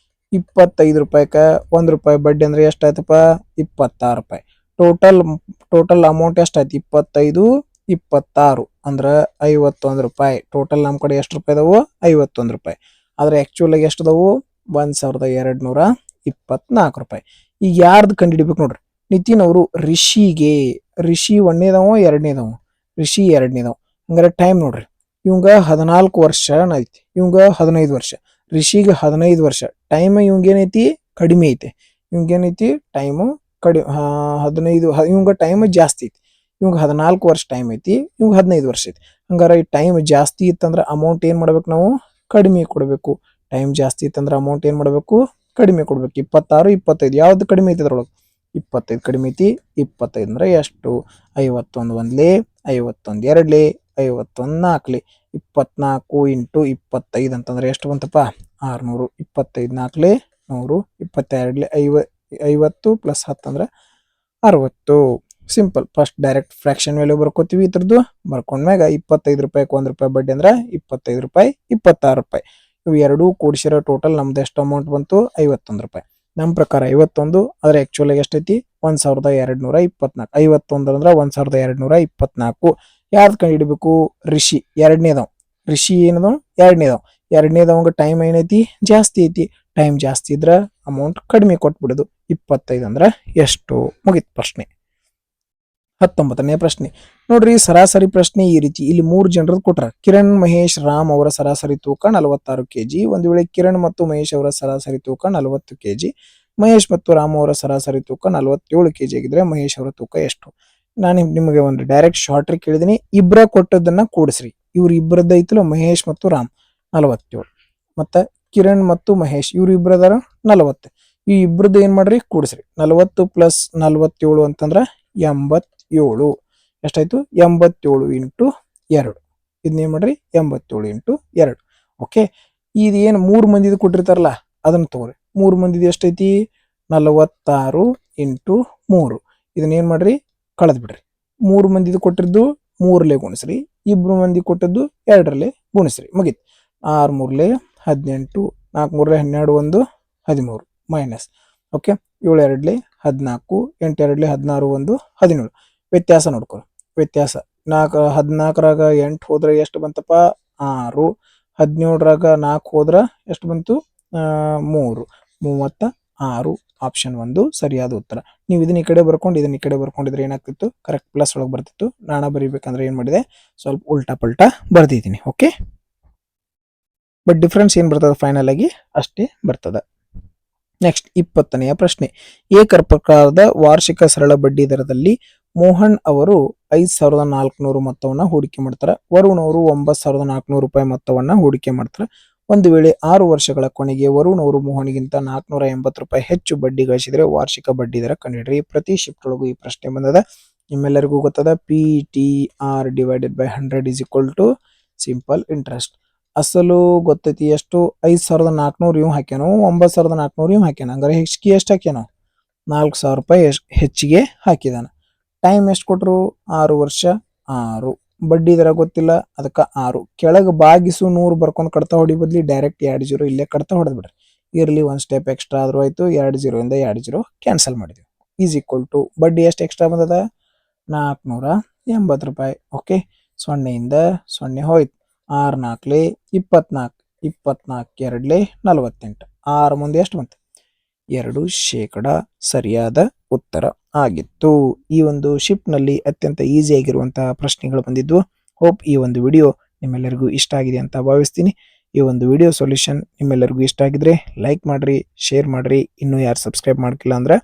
S1: 25 ರೂಪಾಯಿಕ 1 ರೂಪಾಯಿ ಬಡ್ಡಿ ಅಂದ್ರೆ ಎಷ್ಟಾಯ್ತಪ್ಪ? 26 ರೂಪಾಯಿ. ಟೋಟಲ್ ಅಮೌಂಟ್ ಎಷ್ಟಾಯ್ತು? 25 26 ಅಂದ್ರ 51 ರೂಪಾಯಿ. ಟೋಟಲ್ ನಮ್ ಕಡೆ ಎಷ್ಟು ರೂಪಾಯಿ ಅದಾವು? 51 ರೂಪಾಯಿ. ಆದ್ರೆ ಆಕ್ಚುಲ್ ಆಗಿ ಎಷ್ಟು ಅದಾವು? 1224 ರೂಪಾಯಿ. ಈಗ ಯಾರ್ದು ಕಂಡುಹಿಡಿಬೇಕು ನೋಡ್ರಿ. ನಿತಿನ್ ಅವರು ರಿಷಿ ಒಂದನೇದವ, ಎರಡನೇದವ. ರಿಷಿ ಎರಡನೇದವ. ಹಂಗಾರೆ ಟೈಮ್ ನೋಡ್ರಿ, ಇವಂಗ 14 ವರ್ಷ ಐತಿ, ಇವಂಗ 15 ವರ್ಷ. ರಿಷಿಗೆ 15 ವರ್ಷ. ಟೈಮ್ ಇವಂಗ ಏನೈತಿ? ಕಡಿಮೆ ಐತಿ. ಇವಂಗ ಏನೈತಿ? ಟೈಮು ಕಡಿಮೆ. 15. ಇವಂಗ ಟೈಮ್ ಜಾಸ್ತಿ ಐತಿ. ಇವಂಗ 14 ವರ್ಷ ಟೈಮ್ ಐತಿ, ಇವಂಗ 15 ವರ್ಷ ಐತಿ. ಹಂಗಾರ ಈ ಟೈಮ್ ಜಾಸ್ತಿ ಇತ್ತಂದ್ರ ಅಮೌಂಟ್ ಏನ್ ಮಾಡ್ಬೇಕು ನಾವು? ಕಡಿಮೆ ಕೊಡ್ಬೇಕು. ಟೈಮ್ ಜಾಸ್ತಿ ಇತ್ತಂದ್ರ ಅಮೌಂಟ್ ಏನ್ ಮಾಡ್ಬೇಕು? ಕಡಿಮೆ ಕೊಡ್ಬೇಕು. 26 25 ಯಾವ್ದು ಕಡಿಮೆ ಐತಿ ಅದ್ರೊಳಗೆ? 25 ಕಡಿಮೆ ಐತಿ. 25 ಅಂದ್ರೆ ಎಷ್ಟು? 51 ಒಂದ್ಲೆ, 51 ಎರಡ್ಲೆ, 51 ನಾಲ್ಕಲೆ. 24 ಇಂಟು 25 ಅಂತಂದ್ರೆ ಎಷ್ಟು ಬಂತಪ್ಪ? 600. 25 ನಾಲ್ಕಲೆ 100, 22 50 ಪ್ಲಸ್ 10 ಅಂದ್ರೆ 60. Simple. First direct fraction value ಬರ್ಕೋತೀವಿ. ಇದ್ರದ್ದು ಬರ್ಕೊಂಡ್ಮ್ಯಾಗ 25 ರೂಪಾಯಿ 1 ರೂಪಾಯಿ ಬಡ್ಡಿ ಅಂದ್ರೆ 25 ರೂಪಾಯಿ 26 ರೂಪಾಯಿ. ಇವು ಎರಡೂ ಕೂಡಿಸಿರೋ ಟೋಟಲ್ ನಮ್ದು ಎಷ್ಟು ಅಮೌಂಟ್ ಬಂತು? 51 ರೂಪಾಯಿ. ನಮ್ಮ ಪ್ರಕಾರ 51. ಆದ್ರೆ ಆಕ್ಚುಲ್ ಆಗಿ ಎಷ್ಟೈತಿ? 1224. 51 ಅಂದ್ರೆ 1224. ಯಾರ್ದು ಕಂಡು ಹಿಡಿಬೇಕು? ರಿಷಿ ಎರಡನೇದವ್. ರಿಷಿ ಏನದವ್? ಎರಡನೇದವ್. ಎರಡನೇದವಂಗ ಟೈಮ್ ಏನೈತಿ? ಜಾಸ್ತಿ ಐತಿ. ಟೈಮ್ ಜಾಸ್ತಿ ಇದ್ರ ಅಮೌಂಟ್ ಕಡಿಮೆ ಕೊಟ್ಬಿಡುದು. 25 ಅಂದ್ರ ಎಷ್ಟು? ಮುಗಿತ್ ಪ್ರಶ್ನೆ. 19ನೇ ಪ್ರಶ್ನೆ ನೋಡ್ರಿ. ಸರಾಸರಿ ಪ್ರಶ್ನೆ ಈ ರೀತಿ. ಇಲ್ಲಿ 3 ಜನರದ್ದು ಕೊಟ್ರ. ಕಿರಣ್, ಮಹೇಶ್, ರಾಮ್ ಅವರ ಸರಾಸರಿ ತೂಕ 46 ಕೆಜಿ. ಒಂದು ವೇಳೆ ಕಿರಣ್ ಮತ್ತು ಮಹೇಶ್ ಅವರ ಸರಾಸರಿ ತೂಕ 40 ಕೆಜಿ, ಮಹೇಶ್ ಮತ್ತು ರಾಮ್ ಅವರ ಸರಾಸರಿ ತೂಕ 47 ಕೆಜಿ ಆಗಿದ್ರೆ ಮಹೇಶ್ ಅವರ ತೂಕ ಎಷ್ಟು? ನಾನು ನಿಮಗೆ ಒಂದು ಡೈರೆಕ್ಟ್ ಶಾರ್ಟ್ ಟ್ರಿಕ್ ಹೇಳಿದೀನಿ. ಇಬ್ರ ಕೊಟ್ಟದನ್ನ ಕೂಡಿಸ್ರಿ. ಇವ್ರು ಇಬ್ಬರದ್ದು ಐತಲ್ಲ, ಮಹೇಶ್ ಮತ್ತು ರಾಮ್ 47, ಮತ್ತ ಕಿರಣ್ ಮತ್ತು ಮಹೇಶ್ ಇವ್ರು ಇಬ್ಬರದಾರ 40. ಈ ಇಬ್ರದ್ದು ಏನ್ ಮಾಡ್ರಿ? ಕೂಡಿಸ್ರಿ. 40 ಪ್ಲಸ್ 47 ಅಂತಂದ್ರ 87. ಎಷ್ಟಾಯ್ತು? 87 ಇಂಟು 2. ಇದನ್ನೇನ್ ಮಾಡ್ರಿ? 87 ಇಂಟು 2. ಓಕೆ, ಇದೇನು 3 ಮಂದಿದು ಕೊಟ್ಟಿರ್ತಾರಲ್ಲ ಅದನ್ನ ತಗೋರಿ. 3 ಮಂದಿದು ಎಷ್ಟೈತಿ? 46 ಇಂಟು 3. ಇದನ್ನೇನ್ ಮಾಡ್ರಿ? ಕಳೆದ್ ಬಿಡ್ರಿ. 3 ಮಂದಿದು ಕೊಟ್ಟಿದ್ದು 3ಲೆ ಗುಣಿಸ್ರಿ. ಇಬ್ರು ಮಂದಿ ಕೊಟ್ಟದ್ದು 2ರಲ್ಲಿ ಗುಣಿಸ್ರಿ. ಮುಗೀತು. 6 3ಲೆ 18, 4 3ಲೆ 12, 1 13 ಮೈನಸ್. ಓಕೆ, 7 2ಲೆ 14, 8 2ಲೆ 16, 1 17. ವ್ಯತ್ಯಾಸ ನೋಡ್ಕೊ. ವ್ಯತ್ಯಾಸ 14ರಾಗ 8 ಹೋದ್ರೆ ಎಷ್ಟು ಬಂತಪ್ಪ? 6. 17ರಾಗ 4 ಹೋದ್ರ ಎಷ್ಟು ಬಂತು? 3. 36. ಆಪ್ಷನ್ 1 ಸರಿಯಾದ ಉತ್ತರ. ನೀವು ಇದನ್ನ ಈ ಕಡೆ ಬರ್ಕೊಂಡು ಇದನ್ನ ಈ ಕಡೆ ಬರ್ಕೊಂಡಿದ್ರೆ ಏನಾಗ್ತಿತ್ತು? ಕರೆಕ್ಟ್ ಪ್ಲಸ್ ಒಳಗೆ ಬರ್ತಿತ್ತು. ನಾನ ಬರೀಬೇಕಂದ್ರೆ ಏನ್ ಮಾಡಿದೆ? ಸ್ವಲ್ಪ ಉಲ್ಟಾ ಪಲ್ಟಾ ಬರ್ದಿದ್ದೀನಿ. ಓಕೆ, ಬಟ್ ಡಿಫ್ರೆನ್ಸ್ ಏನ್ ಬರ್ತದ? ಫೈನಲ್ ಆಗಿ ಅಷ್ಟೇ ಬರ್ತದ. ನೆಕ್ಸ್ಟ್ 20ನೆಯ ಪ್ರಶ್ನೆ. ಏಕಪ್ರಕಾರದ ವಾರ್ಷಿಕ ಸರಳ ಬಡ್ಡಿ ದರದಲ್ಲಿ ಮೋಹನ್ ಅವರು 5400 ಮೊತ್ತವನ್ನ ಹೂಡಿಕೆ ಮಾಡ್ತಾರೆ. ವರುಣ್ ಅವರು 9400 ರೂಪಾಯಿ ಮೊತ್ತವನ್ನ ಹೂಡಿಕೆ ಮಾಡ್ತಾರೆ. ಒಂದು ವೇಳೆ 6 ವರ್ಷಗಳ ಕೊನೆಗೆ ವರುಣ್ ಅವರು ಮೋಹನ್ಗಿಂತ 480 ರೂಪಾಯಿ ಹೆಚ್ಚು ಬಡ್ಡಿ ಗಳಿಸಿದ್ರೆ ವಾರ್ಷಿಕ ಬಡ್ಡಿ ದರ ಕಂಡುಹಿಡ್ರಿ. ಪ್ರತಿ ಶಿಫ್ಟ್ ಒಳಗೂ ಈ ಪ್ರಶ್ನೆ ಬಂದದ. ನಿಮ್ಮೆಲ್ಲರಿಗೂ ಗೊತ್ತದ. PTR divided by 100 is equal to simple interest. ಅಸಲು ಗೊತ್ತೈತಿ ಎಷ್ಟು? 5400 ಇವ್ ಹಾಕ್ಯಾನೋ, 9400 ಇವ್ ಹಾಕ್ಯಾನ. ಹಂಗಾರೆ ಹೆಚ್ಚಿಗೆ ಎಷ್ಟು ಹಾಕ್ಯಾನೋ? 4,000 ರೂಪಾಯಿ ಹೆಚ್ಚಿಗೆ ಹಾಕಿದಾನ. ಟೈಮ್ ಎಷ್ಟು ಕೊಟ್ಟರು? 6 ವರ್ಷ 6. ಬಡ್ಡಿ ದರ ಗೊತ್ತಿಲ್ಲ, ಅದಕ್ಕೆ 6. ಕೆಳಗೆ ಬಾಗಿಸು 100 ಬರ್ಕೊಂಡು ಕಡ್ತಾ ಹೊಡಿ ಬದ್ಲಿ ಡೈರೆಕ್ಟ್ 2 0 ಇಲ್ಲೇ ಕಡ್ತಾ ಹೊಡೆದ್ ಬಿಡ್ರಿ. ಇರಲಿ, ಒಂದು ಸ್ಟೆಪ್ ಎಕ್ಸ್ಟ್ರಾ ಆದರೂ ಆಯಿತು. 2 0 ಇಂದ 2 0 ಕ್ಯಾನ್ಸಲ್ ಮಾಡಿದ್ವಿ. ಈಸ್ ಈಕ್ವಲ್ ಟು ಬಡ್ಡಿ ಎಷ್ಟು ಎಕ್ಸ್ಟ್ರಾ ಬಂದದ? 480 ರೂಪಾಯಿ. ಓಕೆ, 0ಇಂದ 0 ಹೋಯ್ತು. 6 4 24, 24 2 48. 6 ಮುಂದೆ ಎಷ್ಟು ಬಂತು? 2% ಸರಿಯಾದ ಉತ್ತರ ಆಗಿತ್ತು. ಈ ಒಂದು ಶಿಫ್ಟ್ನಲ್ಲಿ ಅತ್ಯಂತ ಈಸಿ ಆಗಿರುವಂತಹ ಪ್ರಶ್ನೆಗಳು ಬಂದಿದ್ವು. ಹೋಪ್ ಈ ಒಂದು ವಿಡಿಯೋ ನಿಮ್ಮೆಲ್ಲರಿಗೂ ಇಷ್ಟ ಆಗಿದೆ ಅಂತ ಭಾವಿಸ್ತೀನಿ. ಈ ಒಂದು ವಿಡಿಯೋ ಸೊಲ್ಯೂಷನ್ ನಿಮ್ಮೆಲ್ಲರಿಗೂ ಇಷ್ಟ ಆಗಿದ್ರೆ ಲೈಕ್ ಮಾಡ್ರಿ, ಶೇರ್ ಮಾಡ್ರಿ. ಇನ್ನೂ ಯಾರು ಸಬ್ಸ್ಕ್ರೈಬ್ ಮಾಡ್ಕಿಲ್ಲ ಅಂದ್ರೆ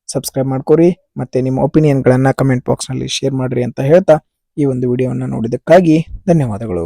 S1: ಸಬ್ಸ್ಕ್ರೈಬ್ ಮಾಡ್ಕೋರಿ. ಮತ್ತೆ ನಿಮ್ಮ ಒಪಿನಿಯನ್ಗಳನ್ನ ಕಮೆಂಟ್ ಬಾಕ್ಸ್ನಲ್ಲಿ ಶೇರ್ ಮಾಡ್ರಿ ಅಂತ ಹೇಳ್ತಾ ಈ ಒಂದು ವಿಡಿಯೋವನ್ನು ನೋಡಿದ್ದಕ್ಕಾಗಿ ಧನ್ಯವಾದಗಳು.